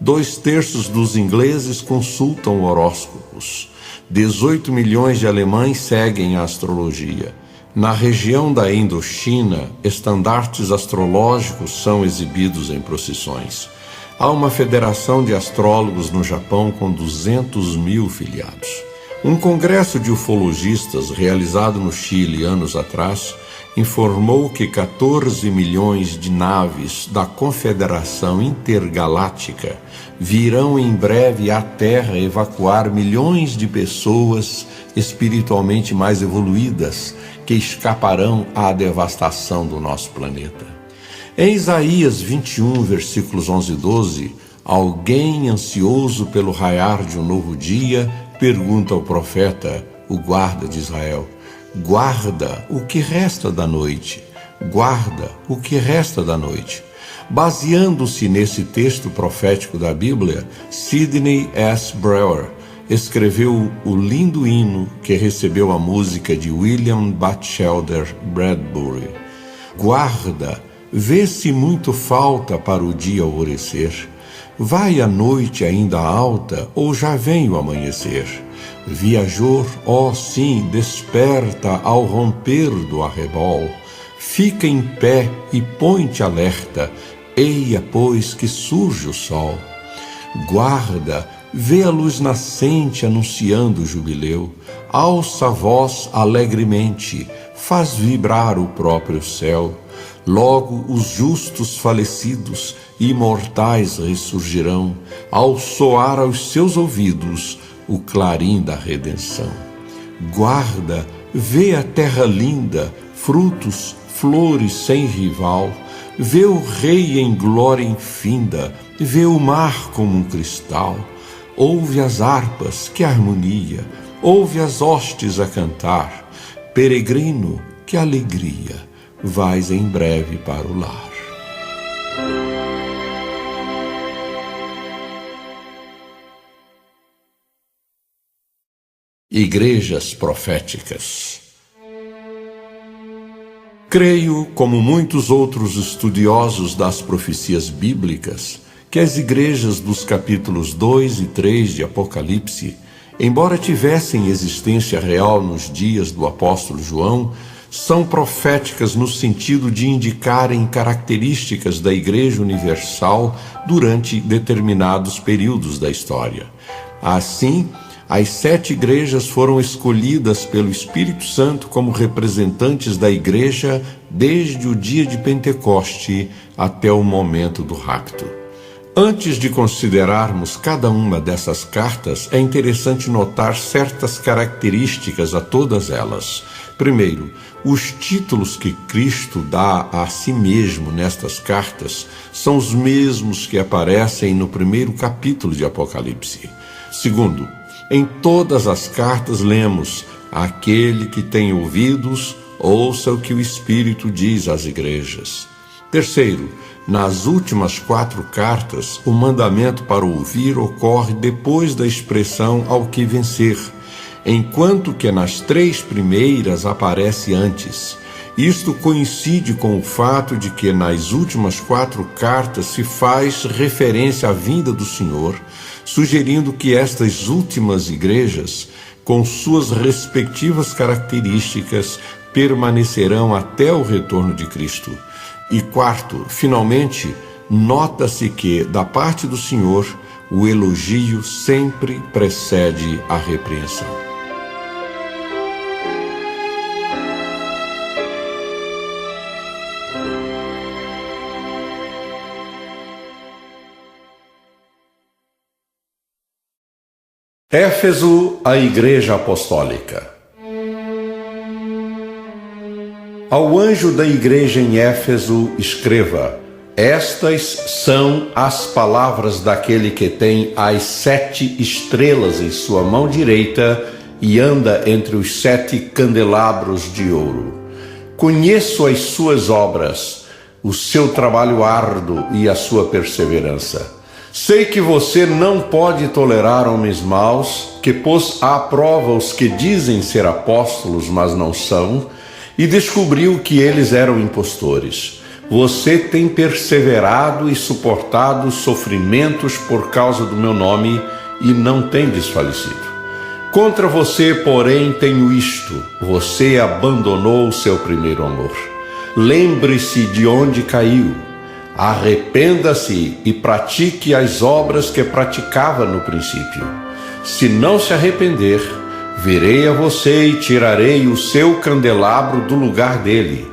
2/3 dos ingleses consultam horóscopos. 18 milhões de alemães seguem a astrologia. Na região da Indochina, estandartes astrológicos são exibidos em procissões. Há uma federação de astrólogos no Japão com 200 mil filiados. Um congresso de ufologistas realizado no Chile anos atrás informou que 14 milhões de naves da Confederação Intergaláctica virão em breve à Terra evacuar milhões de pessoas espiritualmente mais evoluídas que escaparão à devastação do nosso planeta. Em Isaías 21, versículos 11 e 12, alguém ansioso pelo raiar de um novo dia pergunta ao profeta, o guarda de Israel: guarda o que resta da noite, guarda o que resta da noite. Baseando-se nesse texto profético da Bíblia, Sidney S. Brewer escreveu o lindo hino que recebeu a música de William Batchelder Bradbury. Guarda, vê se muito falta para o dia alvorecer. Vai a noite ainda alta ou já vem o amanhecer? Viajor, ó sim, desperta ao romper do arrebol. Fica em pé e põe-te alerta, eia, pois, que surge o sol. Guarda, vê a luz nascente anunciando o jubileu. Alça a voz alegremente, faz vibrar o próprio céu. Logo os justos falecidos, imortais ressurgirão, ao soar aos seus ouvidos o clarim da redenção. Guarda, vê a terra linda, frutos, flores sem rival, vê o rei em glória infinda, vê o mar como um cristal, ouve as harpas, que harmonia, ouve as hostes a cantar, peregrino, que alegria, vais em breve para o lar. Igrejas proféticas. Creio, como muitos outros estudiosos das profecias bíblicas, que as igrejas dos capítulos 2 e 3 de Apocalipse, embora tivessem existência real nos dias do apóstolo João, são proféticas no sentido de indicarem características da Igreja Universal durante determinados períodos da história. Assim, as 7 igrejas foram escolhidas pelo Espírito Santo como representantes da Igreja desde o dia de Pentecoste até o momento do rapto. Antes de considerarmos cada uma dessas cartas, é interessante notar certas características a todas elas. Primeiro, os títulos que Cristo dá a si mesmo nestas cartas são os mesmos que aparecem no primeiro capítulo de Apocalipse. Segundo, em todas as cartas lemos: aquele que tem ouvidos, ouça o que o Espírito diz às igrejas. Terceiro, nas últimas 4 cartas, o mandamento para ouvir ocorre depois da expressão ao que vencer, enquanto que nas 3 primeiras aparece antes. Isto coincide com o fato de que nas últimas 4 cartas se faz referência à vinda do Senhor, sugerindo que estas últimas igrejas, com suas respectivas características, permanecerão até o retorno de Cristo. E quarto, finalmente, nota-se que, da parte do Senhor, o elogio sempre precede a repreensão. Éfeso, a Igreja Apostólica. Ao anjo da igreja em Éfeso escreva: estas são as palavras daquele que tem as 7 estrelas em sua mão direita e anda entre os 7 candelabros de ouro. Conheço as suas obras, o seu trabalho árduo e a sua perseverança. Sei que você não pode tolerar homens maus, que pôs à prova os que dizem ser apóstolos, mas não são, e descobriu que eles eram impostores. Você tem perseverado e suportado sofrimentos por causa do meu nome e não tem desfalecido. Contra você, porém, tenho isto: você abandonou o seu primeiro amor. Lembre-se de onde caiu. Arrependa-se e pratique as obras que praticava no princípio. Se não se arrepender, virei a você e tirarei o seu candelabro do lugar dele.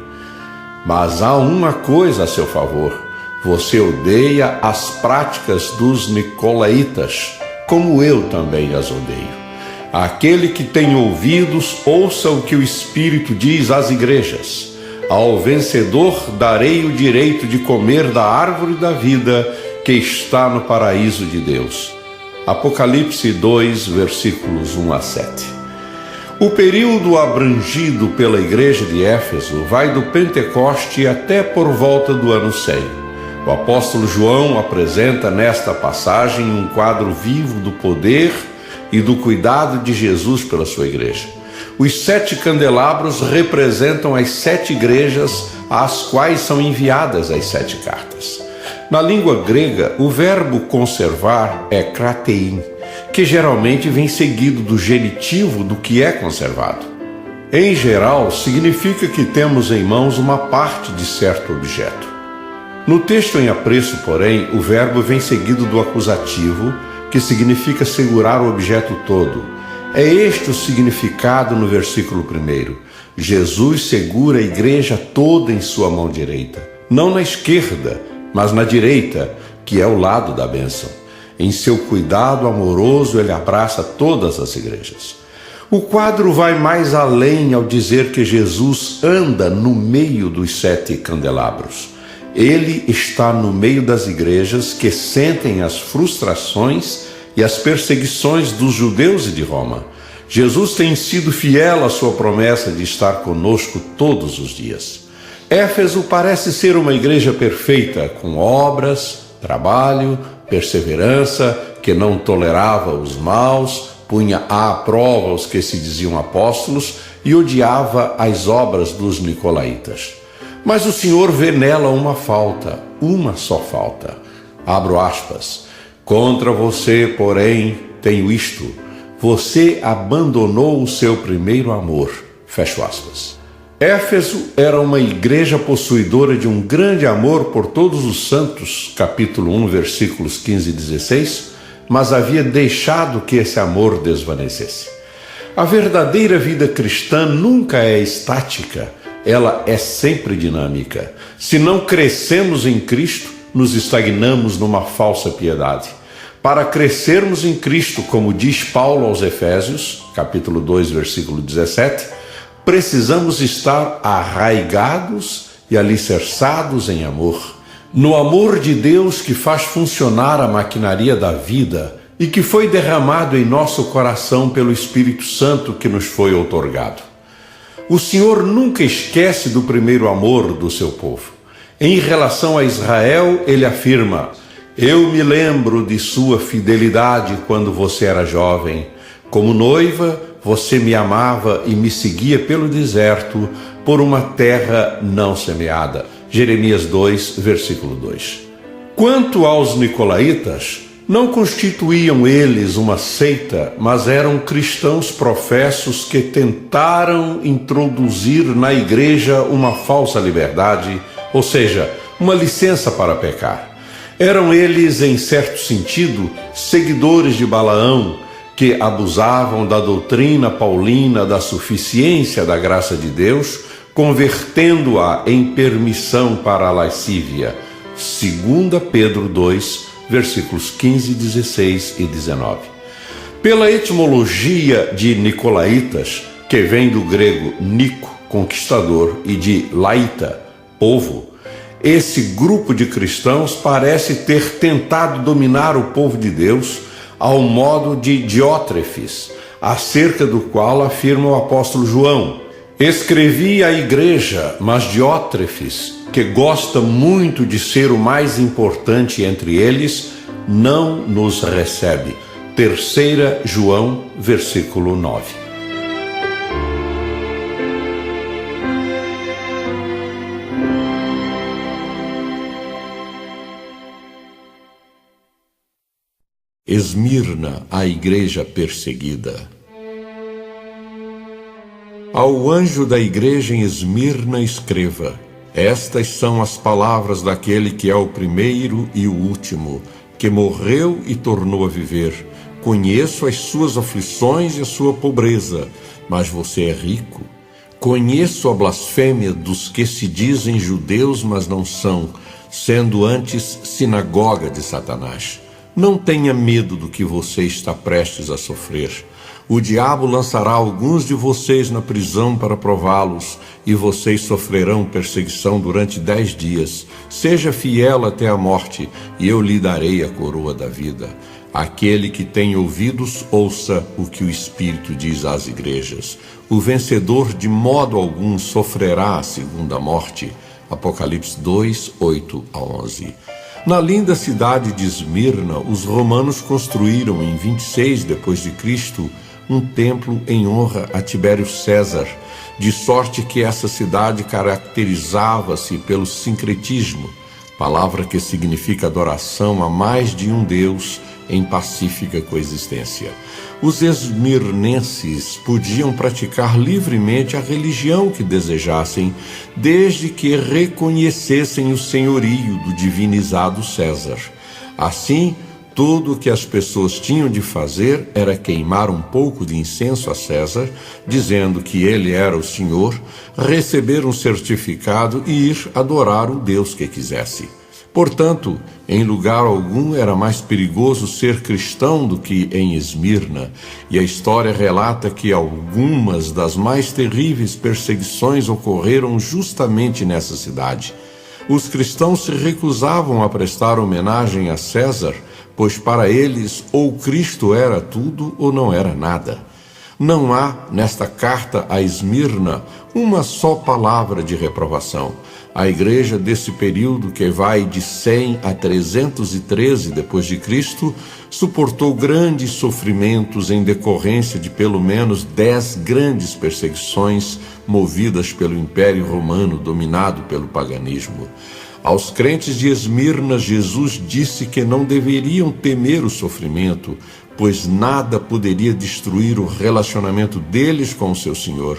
Mas há uma coisa a seu favor: você odeia as práticas dos nicolaítas, como eu também as odeio. Aquele que tem ouvidos, ouça o que o Espírito diz às igrejas. Ao vencedor darei o direito de comer da árvore da vida que está no paraíso de Deus. Apocalipse 2, versículos 1 a 7. O período abrangido pela igreja de Éfeso vai do Pentecoste até por volta do ano 100. O apóstolo João apresenta nesta passagem um quadro vivo do poder e do cuidado de Jesus pela sua igreja. Os 7 candelabros representam as 7 igrejas às quais são enviadas as 7 cartas. Na língua grega, o verbo conservar é kratein, que geralmente vem seguido do genitivo do que é conservado. Em geral, significa que temos em mãos uma parte de certo objeto. No texto em apreço, porém, o verbo vem seguido do acusativo, que significa segurar o objeto todo. É este o significado no versículo 1. Jesus segura a igreja toda em sua mão direita. Não na esquerda, mas na direita, que é o lado da bênção. Em seu cuidado amoroso, ele abraça todas as igrejas. O quadro vai mais além ao dizer que Jesus anda no meio dos 7 candelabros. Ele está no meio das igrejas que sentem as frustrações e as perseguições dos judeus e de Roma. Jesus tem sido fiel à sua promessa de estar conosco todos os dias. Éfeso parece ser uma igreja perfeita, com obras, trabalho, perseverança, que não tolerava os maus, punha à prova os que se diziam apóstolos e odiava as obras dos nicolaítas. Mas o Senhor vê nela uma falta, uma só falta. Abro aspas. Contra você, porém, tenho isto: você abandonou o seu primeiro amor. Fecho aspas. Éfeso era uma igreja possuidora de um grande amor por todos os santos, capítulo 1, versículos 15 e 16, mas havia deixado que esse amor desvanecesse. A verdadeira vida cristã nunca é estática, ela é sempre dinâmica. Se não crescemos em Cristo, nos estagnamos numa falsa piedade. Para crescermos em Cristo, como diz Paulo aos Efésios, capítulo 2, versículo 17, precisamos estar arraigados e alicerçados em amor. No amor de Deus que faz funcionar a maquinaria da vida e que foi derramado em nosso coração pelo Espírito Santo que nos foi outorgado. O Senhor nunca esquece do primeiro amor do seu povo. Em relação a Israel, ele afirma: eu me lembro de sua fidelidade quando você era jovem. Como noiva, você me amava e me seguia pelo deserto, por uma terra não semeada. Jeremias 2, versículo 2. Quanto aos nicolaítas, não constituíam eles uma seita, mas eram cristãos professos que tentaram introduzir na igreja uma falsa liberdade, ou seja, uma licença para pecar. Eram eles, em certo sentido, seguidores de Balaão, que abusavam da doutrina paulina da suficiência da graça de Deus, convertendo-a em permissão para a lascívia. 2 Pedro 2, versículos 15, 16 e 19. Pela etimologia de Nicolaitas, que vem do grego Nico, conquistador, e de laita, povo, esse grupo de cristãos parece ter tentado dominar o povo de Deus ao modo de Diótrefes, acerca do qual afirma o apóstolo João: escrevi à igreja, mas Diótrefes, que gosta muito de ser o mais importante entre eles, não nos recebe. 3 João, versículo 9. Esmirna, a igreja perseguida. Ao anjo da igreja em Esmirna escreva: estas são as palavras daquele que é o primeiro e o último, que morreu e tornou a viver. Conheço as suas aflições e a sua pobreza, mas você é rico. Conheço a blasfêmia dos que se dizem judeus, mas não são, sendo antes sinagoga de Satanás. Não tenha medo do que você está prestes a sofrer. O diabo lançará alguns de vocês na prisão para prová-los, e vocês sofrerão perseguição durante 10 dias. Seja fiel até a morte, e eu lhe darei a coroa da vida. Aquele que tem ouvidos, ouça o que o Espírito diz às igrejas. O vencedor de modo algum sofrerá a segunda morte. Apocalipse 2, 8 a 11. Na linda cidade de Esmirna, os romanos construíram em 26 d.C. um templo em honra a Tibério César, de sorte que essa cidade caracterizava-se pelo sincretismo, palavra que significa adoração a mais de um Deus em pacífica coexistência. Os esmirnenses podiam praticar livremente a religião que desejassem, desde que reconhecessem o senhorio do divinizado César. Assim, tudo o que as pessoas tinham de fazer era queimar um pouco de incenso a César, dizendo que ele era o Senhor, receber um certificado e ir adorar o Deus que quisesse. Portanto, em lugar algum era mais perigoso ser cristão do que em Esmirna, e a história relata que algumas das mais terríveis perseguições ocorreram justamente nessa cidade. Os cristãos se recusavam a prestar homenagem a César, pois para eles ou Cristo era tudo ou não era nada. Não há, nesta carta a Esmirna, uma só palavra de reprovação. A igreja desse período, que vai de 100 a 313 d.C., suportou grandes sofrimentos em decorrência de pelo menos 10 grandes perseguições movidas pelo Império Romano, dominado pelo paganismo. Aos crentes de Esmirna, Jesus disse que não deveriam temer o sofrimento, pois nada poderia destruir o relacionamento deles com o seu Senhor.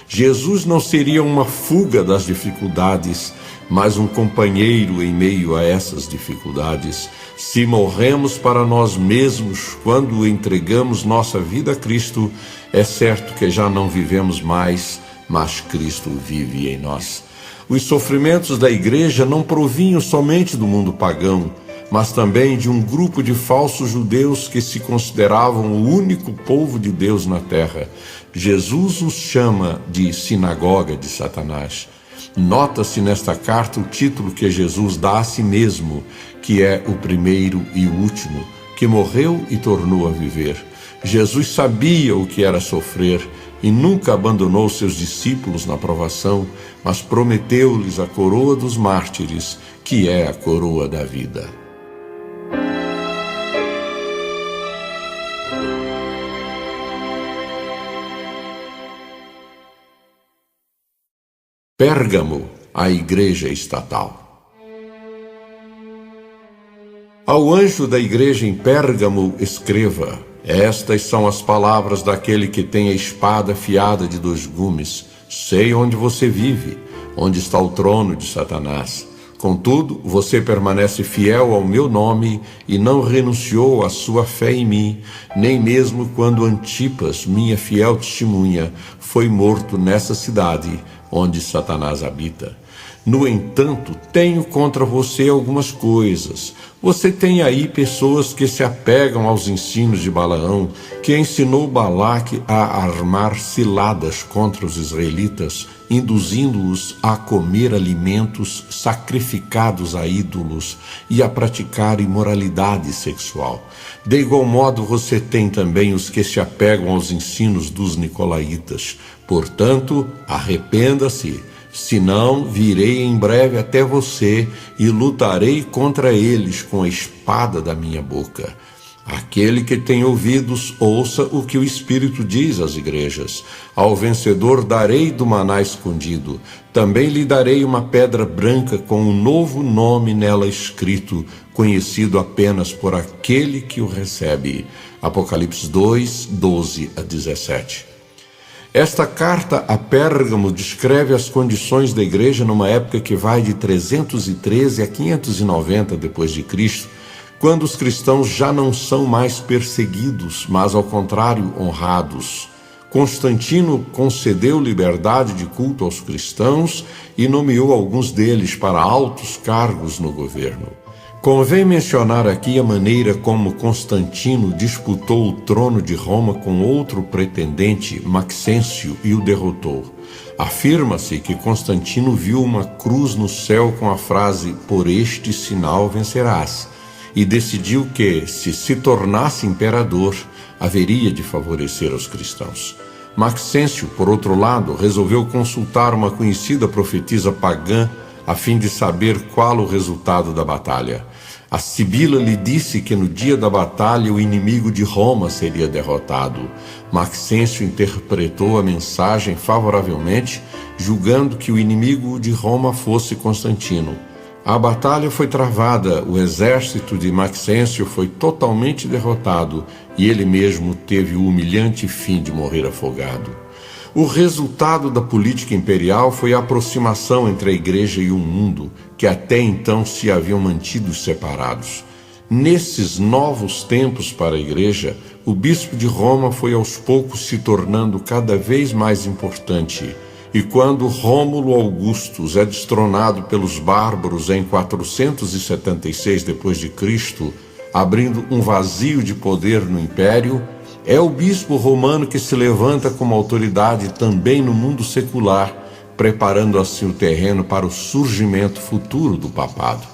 Jesus não seria uma fuga das dificuldades, mas um companheiro em meio a essas dificuldades. Se morremos para nós mesmos quando entregamos nossa vida a Cristo, é certo que já não vivemos mais, mas Cristo vive em nós. Os sofrimentos da igreja não provinham somente do mundo pagão, mas também de um grupo de falsos judeus que se consideravam o único povo de Deus na terra. Jesus os chama de sinagoga de Satanás. Nota-se nesta carta o título que Jesus dá a si mesmo, que é o primeiro e o último, que morreu e tornou a viver. Jesus sabia o que era sofrer e nunca abandonou seus discípulos na provação, mas prometeu-lhes a coroa dos mártires, que é a coroa da vida. Pérgamo, a igreja estatal. Ao anjo da igreja em Pérgamo escreva: estas são as palavras daquele que tem a espada afiada de 2 gumes. Sei onde você vive, onde está o trono de Satanás. Contudo, você permanece fiel ao meu nome e não renunciou à sua fé em mim, nem mesmo quando Antipas, minha fiel testemunha, foi morto nessa cidade onde Satanás habita. No entanto, tenho contra você algumas coisas. Você tem aí pessoas que se apegam aos ensinos de Balaão, que ensinou Balaque a armar ciladas contra os israelitas, induzindo-os a comer alimentos sacrificados a ídolos e a praticar imoralidade sexual. De igual modo, você tem também os que se apegam aos ensinos dos nicolaítas. Portanto, arrependa-se. Senão, virei em breve até você e lutarei contra eles com a espada da minha boca. Aquele que tem ouvidos, ouça o que o Espírito diz às igrejas. Ao vencedor darei do maná escondido. Também lhe darei uma pedra branca com um novo nome nela escrito, conhecido apenas por aquele que o recebe. Apocalipse 2, 12 a 17. Esta carta a Pérgamo descreve as condições da igreja numa época que vai de 313 a 590 d.C., quando os cristãos já não são mais perseguidos, mas ao contrário honrados. Constantino concedeu liberdade de culto aos cristãos e nomeou alguns deles para altos cargos no governo. Convém mencionar aqui a maneira como Constantino disputou o trono de Roma com outro pretendente, Maxêncio, e o derrotou. Afirma-se que Constantino viu uma cruz no céu com a frase "Por este sinal vencerás", e decidiu que, se tornasse imperador, haveria de favorecer os cristãos. Maxêncio, por outro lado, resolveu consultar uma conhecida profetisa pagã a fim de saber qual o resultado da batalha. A Sibila lhe disse que no dia da batalha o inimigo de Roma seria derrotado. Maxêncio interpretou a mensagem favoravelmente, julgando que o inimigo de Roma fosse Constantino. A batalha foi travada, o exército de Maxêncio foi totalmente derrotado e ele mesmo teve o humilhante fim de morrer afogado. O resultado da política imperial foi a aproximação entre a igreja e o mundo, que até então se haviam mantido separados. Nesses novos tempos para a igreja, o bispo de Roma foi aos poucos se tornando cada vez mais importante. E quando Rômulo Augustus é destronado pelos bárbaros em 476 d.C., abrindo um vazio de poder no império, é o bispo romano que se levanta como autoridade também no mundo secular, preparando assim o terreno para o surgimento futuro do papado.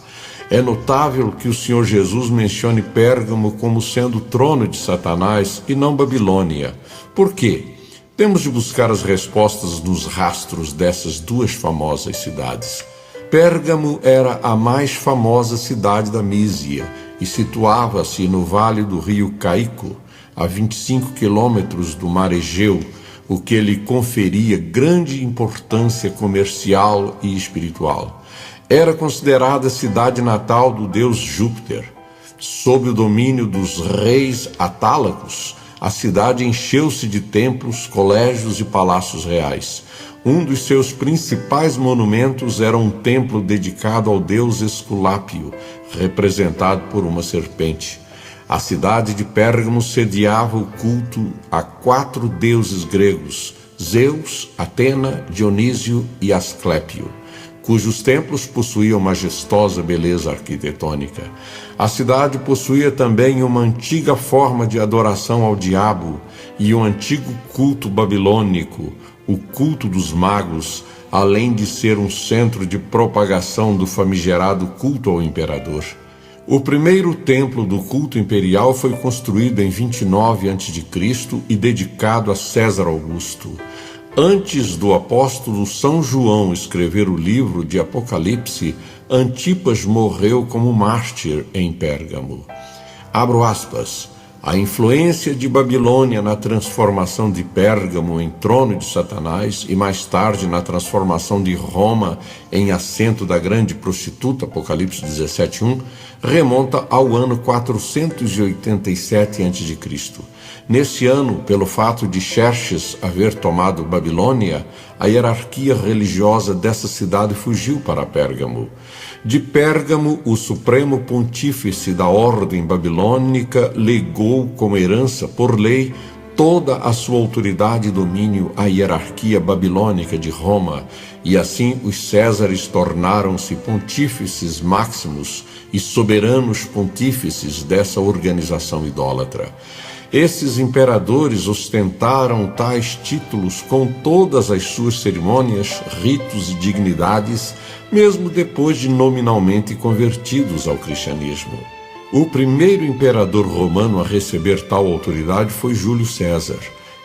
É notável que o Senhor Jesus mencione Pérgamo como sendo o trono de Satanás e não Babilônia. Por quê? Temos de buscar as respostas nos rastros dessas duas famosas cidades. Pérgamo era a mais famosa cidade da Mísia e situava-se no vale do rio Caico, a 25 quilômetros do mar Egeu, o que lhe conferia grande importância comercial e espiritual. Era considerada a cidade natal do deus Júpiter. Sob o domínio dos reis Atálacos, a cidade encheu-se de templos, colégios e palácios reais. Um dos seus principais monumentos era um templo dedicado ao deus Esculápio, representado por uma serpente. A cidade de Pérgamo sediava o culto a 4 deuses gregos, Zeus, Atena, Dionísio e Asclépio, cujos templos possuíam majestosa beleza arquitetônica. A cidade possuía também uma antiga forma de adoração ao diabo e um antigo culto babilônico, o culto dos magos, além de ser um centro de propagação do famigerado culto ao imperador. O primeiro templo do culto imperial foi construído em 29 a.C. e dedicado a César Augusto. Antes do apóstolo São João escrever o livro de Apocalipse, Antipas morreu como mártir em Pérgamo. Abro aspas. A influência de Babilônia na transformação de Pérgamo em trono de Satanás e mais tarde na transformação de Roma em assento da grande prostituta, Apocalipse 17:1, remonta ao ano 487 a.C. Nesse ano, pelo fato de Xerxes haver tomado Babilônia, a hierarquia religiosa dessa cidade fugiu para Pérgamo. De Pérgamo, o supremo pontífice da ordem babilônica legou como herança por lei toda a sua autoridade e domínio à hierarquia babilônica de Roma, e assim os Césares tornaram-se pontífices máximos e soberanos pontífices dessa organização idólatra. Esses imperadores ostentaram tais títulos com todas as suas cerimônias, ritos e dignidades, mesmo depois de nominalmente convertidos ao cristianismo. O primeiro imperador romano a receber tal autoridade foi Júlio César.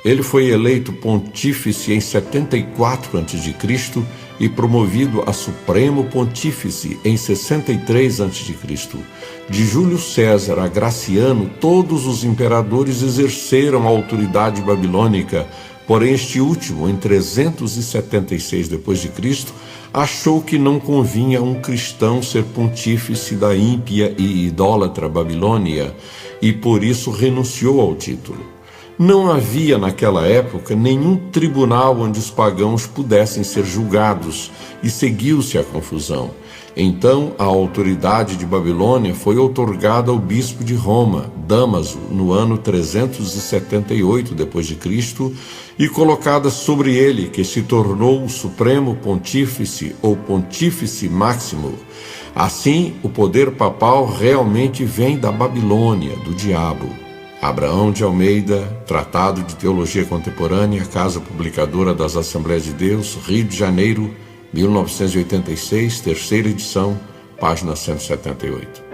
Ele foi eleito pontífice em 74 a.C. e promovido a supremo pontífice em 63 a.C. De Júlio César a Graciano, todos os imperadores exerceram a autoridade babilônica, porém este último, em 376 d.C., achou que não convinha a um cristão ser pontífice da ímpia e idólatra Babilônia e por isso renunciou ao título. Não havia naquela época nenhum tribunal onde os pagãos pudessem ser julgados e seguiu-se a confusão. Então a autoridade de Babilônia foi outorgada ao bispo de Roma, Dámaso, no ano 378 d.C., e colocada sobre ele, que se tornou o supremo pontífice ou pontífice máximo. Assim, o poder papal realmente vem da Babilônia, do diabo. Abraão de Almeida, Tratado de Teologia Contemporânea, Casa Publicadora das Assembleias de Deus, Rio de Janeiro, 1986, terceira edição, página 178.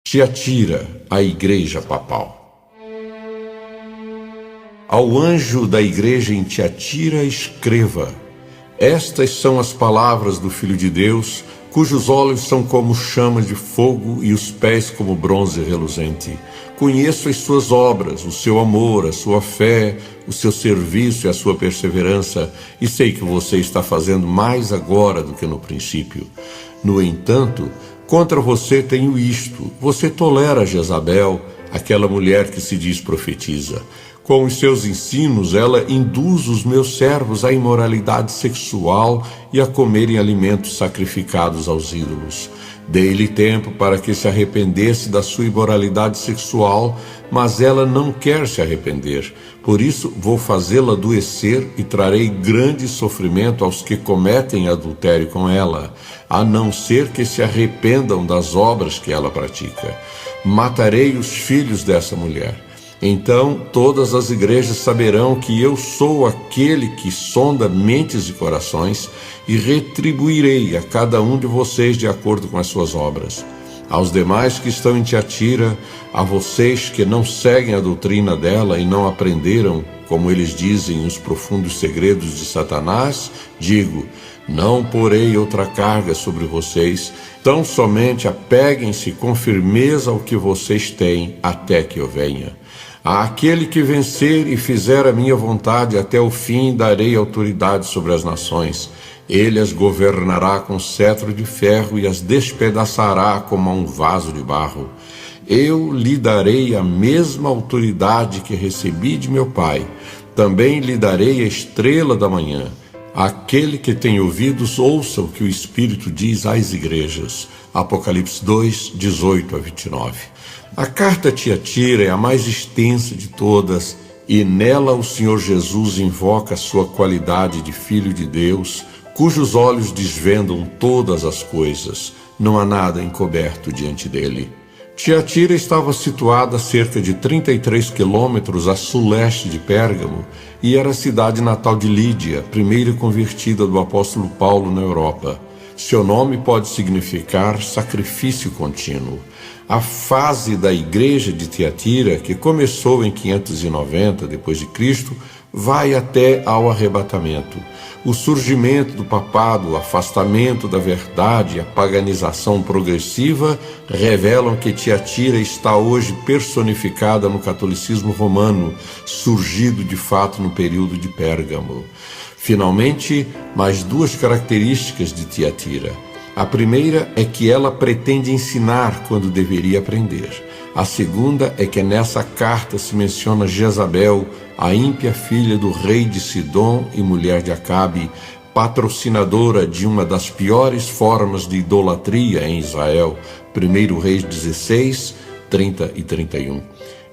Tiatira, a Igreja Papal. Ao anjo da igreja em Tiatira escreva: estas são as palavras do Filho de Deus, cujos olhos são como chama de fogo e os pés como bronze reluzente. Conheço as suas obras, o seu amor, a sua fé, o seu serviço e a sua perseverança, e sei que você está fazendo mais agora do que no princípio. No entanto, contra você tenho isto: você tolera Jezabel, aquela mulher que se diz profetiza. Com os seus ensinos, ela induz os meus servos à imoralidade sexual e a comerem alimentos sacrificados aos ídolos. Dei-lhe tempo para que se arrependesse da sua imoralidade sexual, mas ela não quer se arrepender. Por isso, vou fazê-la adoecer e trarei grande sofrimento aos que cometem adultério com ela, a não ser que se arrependam das obras que ela pratica. Matarei os filhos dessa mulher. Então todas as igrejas saberão que eu sou aquele que sonda mentes e corações e retribuirei a cada um de vocês de acordo com as suas obras. Aos demais que estão em Tiatira, a vocês que não seguem a doutrina dela e não aprenderam, como eles dizem, os profundos segredos de Satanás, digo: não porei outra carga sobre vocês, tão somente apeguem-se com firmeza ao que vocês têm até que eu venha. Àquele que vencer e fizer a minha vontade até o fim, darei autoridade sobre as nações. Ele as governará com cetro de ferro e as despedaçará como a um vaso de barro. Eu lhe darei a mesma autoridade que recebi de meu Pai. Também lhe darei a estrela da manhã. Aquele que tem ouvidos, ouça o que o Espírito diz às igrejas. Apocalipse 2, 18 a 29. A carta a Tiatira é a mais extensa de todas, e nela o Senhor Jesus invoca a sua qualidade de Filho de Deus, cujos olhos desvendam todas as coisas. Não há nada encoberto diante dele. Tiatira estava situada a cerca de 33 quilômetros a sul-leste de Pérgamo e era a cidade natal de Lídia, primeira convertida do apóstolo Paulo na Europa. Seu nome pode significar sacrifício contínuo. A fase da igreja de Tiatira, que começou em 590 d.C., vai até ao arrebatamento. O surgimento do papado, o afastamento da verdade e a paganização progressiva revelam que Tiatira está hoje personificada no catolicismo romano, surgido de fato no período de Pérgamo. Finalmente, mais duas características de Tiatira. A primeira é que ela pretende ensinar quando deveria aprender. A segunda é que nessa carta se menciona Jezabel, a ímpia filha do rei de Sidom e mulher de Acabe, patrocinadora de uma das piores formas de idolatria em Israel, 1 Reis 16, 30 e 31.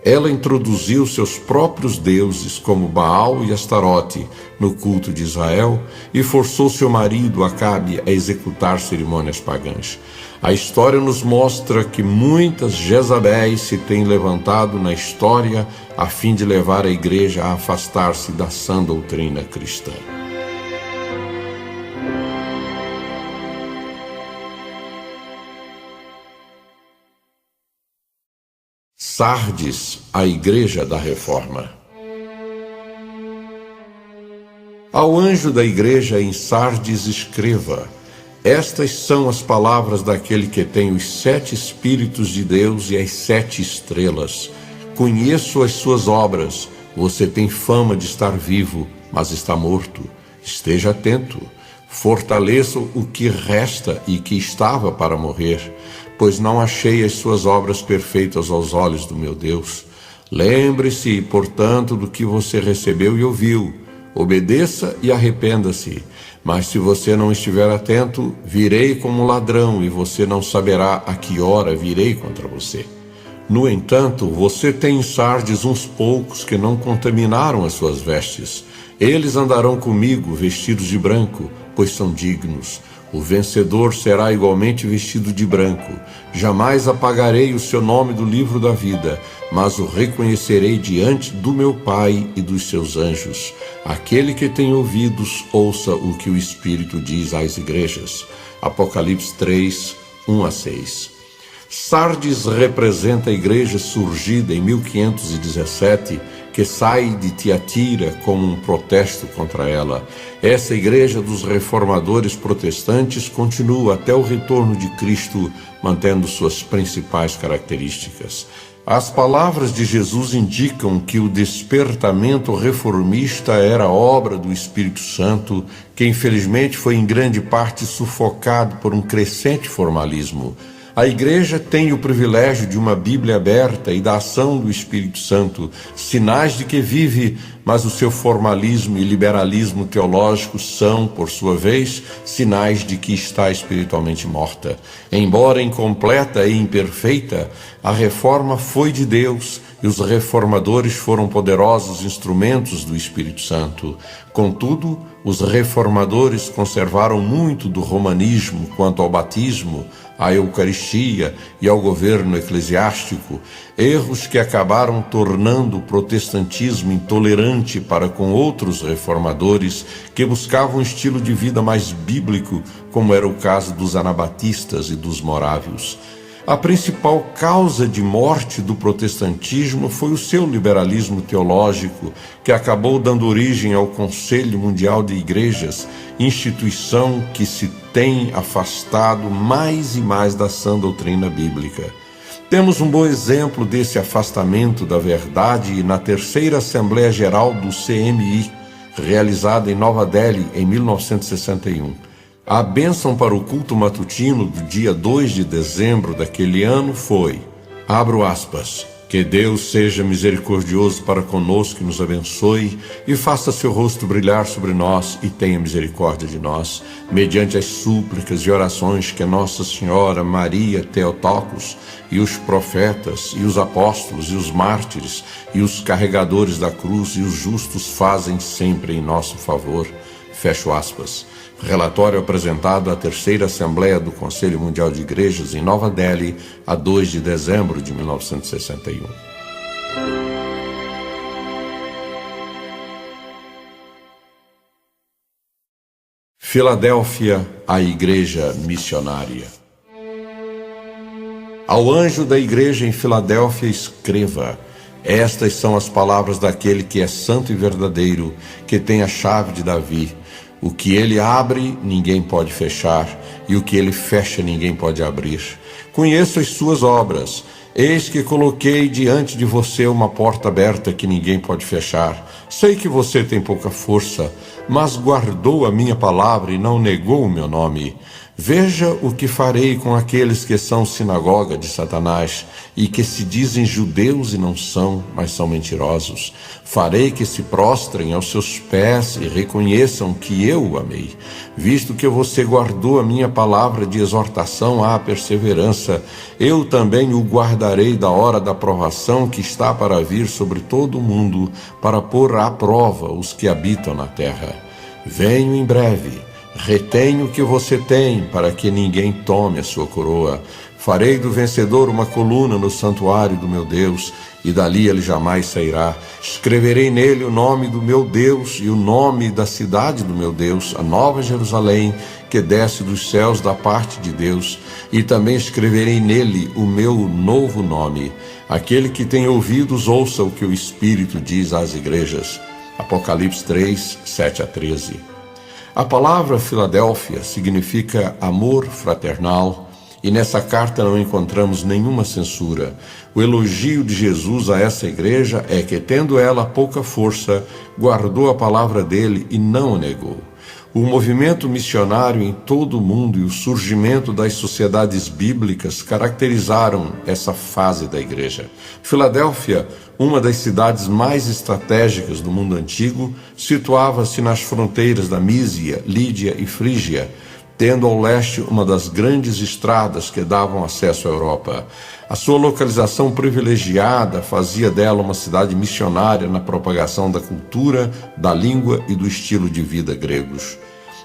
Ela introduziu seus próprios deuses, como Baal e Astarote, no culto de Israel e forçou seu marido, Acabe, a executar cerimônias pagãs. A história nos mostra que muitas Jezabéis se têm levantado na história a fim de levar a igreja a afastar-se da sã doutrina cristã. Sardes, a Igreja da Reforma. Ao anjo da igreja em Sardes escreva: estas são as palavras daquele que tem os 7 Espíritos de Deus e as 7 estrelas. Conheço as suas obras. Você tem fama de estar vivo, mas está morto. Esteja atento. Fortaleça o que resta e que estava para morrer, pois não achei as suas obras perfeitas aos olhos do meu Deus. Lembre-se, portanto, do que você recebeu e ouviu. Obedeça e arrependa-se. Mas se você não estiver atento, virei como ladrão e você não saberá a que hora virei contra você. No entanto, você tem em Sardes uns poucos que não contaminaram as suas vestes. Eles andarão comigo vestidos de branco, pois são dignos. O vencedor será igualmente vestido de branco. Jamais apagarei o seu nome do livro da vida, mas o reconhecerei diante do meu Pai e dos seus anjos. Aquele que tem ouvidos, ouça o que o Espírito diz às igrejas. Apocalipse 3, 1 a 6. Sardes representa a igreja surgida em 1517, que sai de Tiatira como um protesto contra ela. Essa igreja dos reformadores protestantes continua até o retorno de Cristo, mantendo suas principais características. As palavras de Jesus indicam que o despertamento reformista era obra do Espírito Santo, que infelizmente foi em grande parte sufocado por um crescente formalismo. A igreja tem o privilégio de uma Bíblia aberta e da ação do Espírito Santo, sinais de que vive, mas o seu formalismo e liberalismo teológico são, por sua vez, sinais de que está espiritualmente morta. Embora incompleta e imperfeita, a reforma foi de Deus e os reformadores foram poderosos instrumentos do Espírito Santo. Contudo, os reformadores conservaram muito do romanismo quanto ao batismo, à Eucaristia e ao governo eclesiástico, erros que acabaram tornando o protestantismo intolerante para com outros reformadores que buscavam um estilo de vida mais bíblico, como era o caso dos anabatistas e dos morávios. A principal causa de morte do protestantismo foi o seu liberalismo teológico, que acabou dando origem ao Conselho Mundial de Igrejas, instituição que se tem afastado mais e mais da sã doutrina bíblica. Temos um bom exemplo desse afastamento da verdade na terceira Assembleia Geral do CMI, realizada em Nova Delhi em 1961. A bênção para o culto matutino do dia 2 de dezembro daquele ano foi, abro aspas, que Deus seja misericordioso para conosco e nos abençoe e faça seu rosto brilhar sobre nós e tenha misericórdia de nós, mediante as súplicas e orações que Nossa Senhora Maria Theotokos e os profetas e os apóstolos e os mártires e os carregadores da cruz e os justos fazem sempre em nosso favor. Fecho aspas. Relatório apresentado à terceira Assembleia do Conselho Mundial de Igrejas em Nova Delhi, a 2 de dezembro de 1961. Filadélfia, a Igreja Missionária. Ao anjo da igreja em Filadélfia escreva: estas são as palavras daquele que é santo e verdadeiro, que tem a chave de Davi. O que ele abre, ninguém pode fechar, e o que ele fecha, ninguém pode abrir. Conheço as suas obras. Eis que coloquei diante de você uma porta aberta que ninguém pode fechar. Sei que você tem pouca força, mas guardou a minha palavra e não negou o meu nome. Veja o que farei com aqueles que são sinagoga de Satanás e que se dizem judeus e não são, mas são mentirosos. Farei que se prostrem aos seus pés e reconheçam que eu o amei. Visto que você guardou a minha palavra de exortação à perseverança, eu também o guardarei da hora da provação que está para vir sobre todo o mundo, para pôr à prova os que habitam na terra. Venho em breve. Retenho o que você tem, para que ninguém tome a sua coroa. Farei do vencedor uma coluna no santuário do meu Deus, e dali ele jamais sairá. Escreverei nele o nome do meu Deus e o nome da cidade do meu Deus, a Nova Jerusalém, que desce dos céus da parte de Deus, e também escreverei nele o meu novo nome. Aquele que tem ouvidos, ouça o que o Espírito diz às igrejas. Apocalipse 3, 7-13. A palavra Filadélfia significa amor fraternal, e nessa carta não encontramos nenhuma censura. O elogio de Jesus a essa igreja é que, tendo ela pouca força, guardou a palavra dele e não a negou. O movimento missionário em todo o mundo e o surgimento das sociedades bíblicas caracterizaram essa fase da igreja. Filadélfia, uma das cidades mais estratégicas do mundo antigo, situava-se nas fronteiras da Mísia, Lídia e Frígia, tendo ao leste uma das grandes estradas que davam acesso à Europa. A sua localização privilegiada fazia dela uma cidade missionária na propagação da cultura, da língua e do estilo de vida gregos.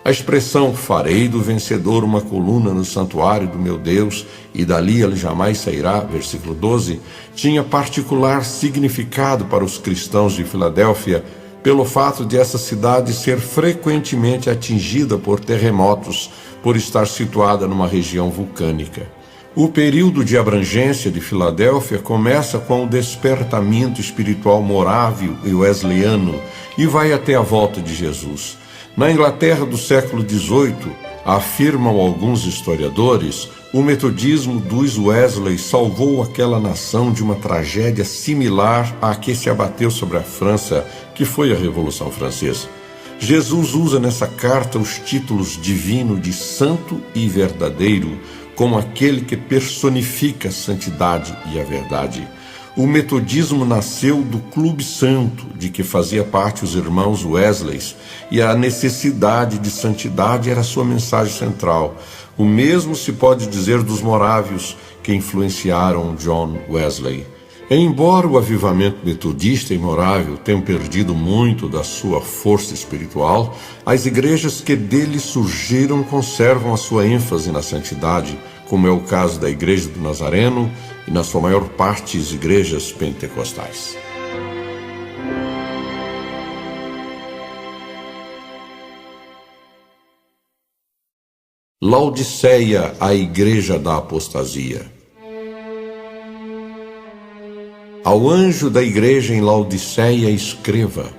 A expressão "farei do vencedor uma coluna no santuário do meu Deus, e dali ele jamais sairá", versículo 12, tinha particular significado para os cristãos de Filadélfia, pelo fato de essa cidade ser frequentemente atingida por terremotos, por estar situada numa região vulcânica. O período de abrangência de Filadélfia começa com o despertamento espiritual morávio e wesleyano e vai até a volta de Jesus. Na Inglaterra do século XVIII, afirmam alguns historiadores, o metodismo dos Wesley salvou aquela nação de uma tragédia similar à que se abateu sobre a França, que foi a Revolução Francesa. Jesus usa nessa carta os títulos divino de santo e verdadeiro, como aquele que personifica a santidade e a verdade. O metodismo nasceu do Clube Santo, de que fazia parte os irmãos Wesleys, e a necessidade de santidade era sua mensagem central. O mesmo se pode dizer dos morávios, que influenciaram John Wesley. Embora o avivamento metodista e morável tenham perdido muito da sua força espiritual, as igrejas que dele surgiram conservam a sua ênfase na santidade, como é o caso da Igreja do Nazareno e, na sua maior parte, as igrejas pentecostais. Laodiceia, a igreja da apostasia. Ao anjo da igreja em Laodiceia escreva: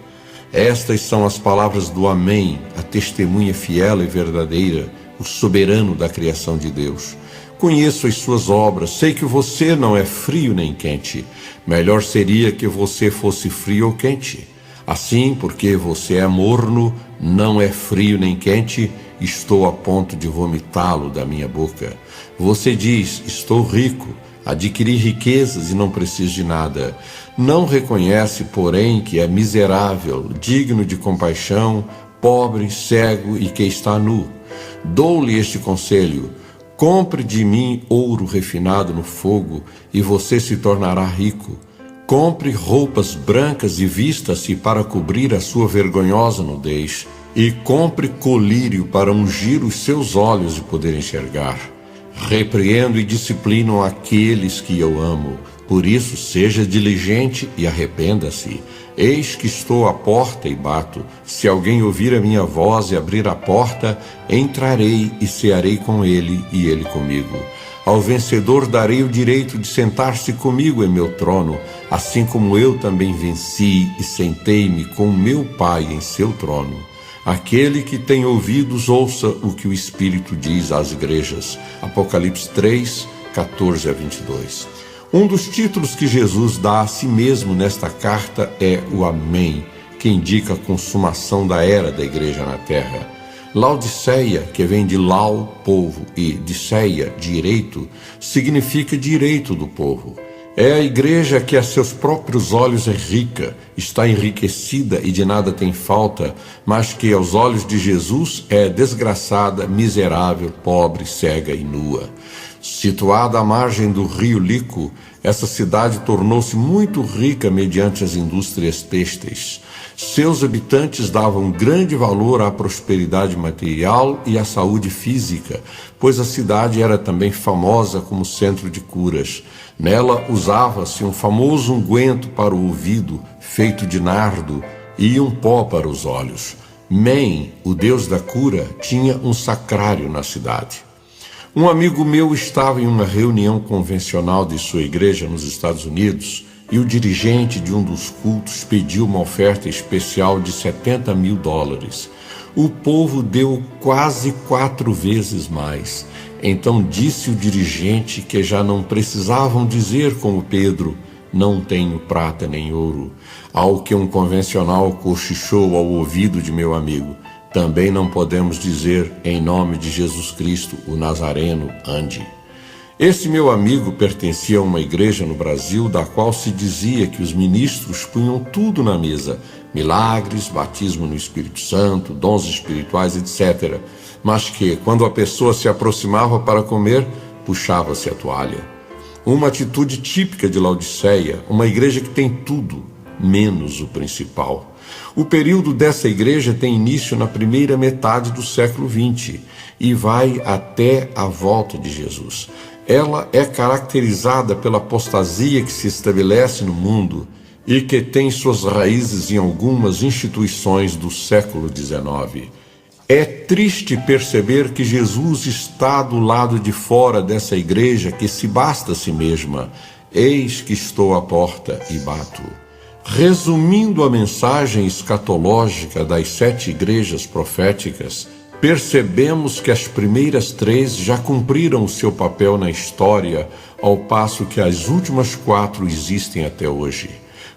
estas são as palavras do Amém, a testemunha fiel e verdadeira, o soberano da criação de Deus. Conheço as suas obras, sei que você não é frio nem quente. Melhor seria que você fosse frio ou quente. Assim, porque você é morno, não é frio nem quente, estou a ponto de vomitá-lo da minha boca. Você diz: estou rico, adquiri riquezas e não preciso de nada. Não reconhece, porém, que é miserável, digno de compaixão, pobre, cego e que está nu. Dou-lhe este conselho: compre de mim ouro refinado no fogo, e você se tornará rico. Compre roupas brancas e vista-se para cobrir a sua vergonhosa nudez, e compre colírio para ungir os seus olhos e poder enxergar. Repreendo e disciplino aqueles que eu amo. Por isso, seja diligente e arrependa-se. Eis que estou à porta e bato. Se alguém ouvir a minha voz e abrir a porta, entrarei e cearei com ele e ele comigo. Ao vencedor darei o direito de sentar-se comigo em meu trono, assim como eu também venci e sentei-me com meu Pai em seu trono. Aquele que tem ouvidos, ouça o que o Espírito diz às igrejas. Apocalipse 3, 14-22. Um dos títulos que Jesus dá a si mesmo nesta carta é o Amém, que indica a consumação da era da igreja na terra. Laodiceia, que vem de lau, povo, e diceia, direito, significa direito do povo. É a igreja que a seus próprios olhos é rica, está enriquecida e de nada tem falta, mas que aos olhos de Jesus é desgraçada, miserável, pobre, cega e nua. Situada à margem do rio Lico, essa cidade tornou-se muito rica mediante as indústrias têxteis. Seus habitantes davam grande valor à prosperidade material e à saúde física, pois a cidade era também famosa como centro de curas. Nela usava-se um famoso unguento para o ouvido, feito de nardo, e um pó para os olhos. Men, o deus da cura, tinha um sacrário na cidade. Um amigo meu estava em uma reunião convencional de sua igreja nos Estados Unidos e o dirigente de um dos cultos pediu uma oferta especial de $70 mil. O povo deu quase 4 vezes mais. Então disse o dirigente que já não precisavam dizer como Pedro, não tenho prata nem ouro, ao que um convencional cochichou ao ouvido de meu amigo. Também não podemos dizer, em nome de Jesus Cristo, o Nazareno, ande. Esse meu amigo pertencia a uma igreja no Brasil da qual se dizia que os ministros punham tudo na mesa, milagres, batismo no Espírito Santo, dons espirituais, etc., mas que, quando a pessoa se aproximava para comer, puxava-se a toalha. Uma atitude típica de Laodiceia, uma igreja que tem tudo, menos o principal. O período dessa igreja tem início na primeira metade do século XX e vai até a volta de Jesus. Ela é caracterizada pela apostasia que se estabelece no mundo e que tem suas raízes em algumas instituições do século XIX. É triste perceber que Jesus está do lado de fora dessa igreja que se basta a si mesma. Eis que estou à porta e bato. Resumindo a mensagem escatológica das 7 igrejas proféticas, percebemos que as primeiras 3 já cumpriram o seu papel na história, ao passo que as últimas 4 existem até hoje.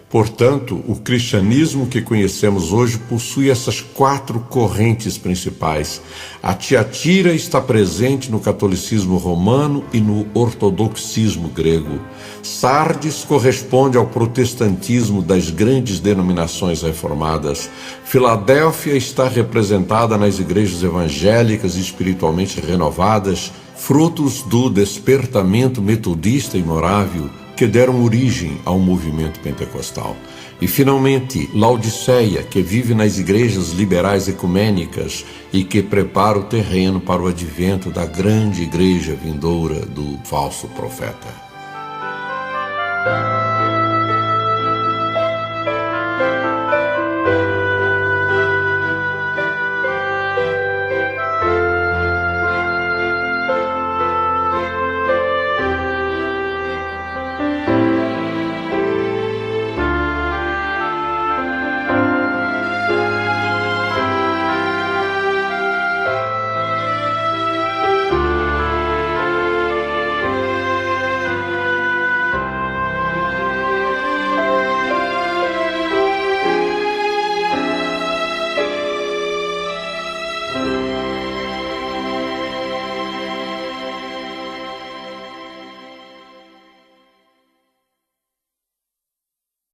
Portanto, o cristianismo que conhecemos hoje possui essas 4 correntes principais. A Tiatira está presente no catolicismo romano e no ortodoxismo grego. Sardes corresponde ao protestantismo das grandes denominações reformadas. Filadélfia está representada nas igrejas evangélicas e espiritualmente renovadas, frutos do despertamento metodista e morável, que deram origem ao movimento pentecostal. E, finalmente, Laodiceia, que vive nas igrejas liberais ecumênicas e que prepara o terreno para o advento da grande igreja vindoura do falso profeta.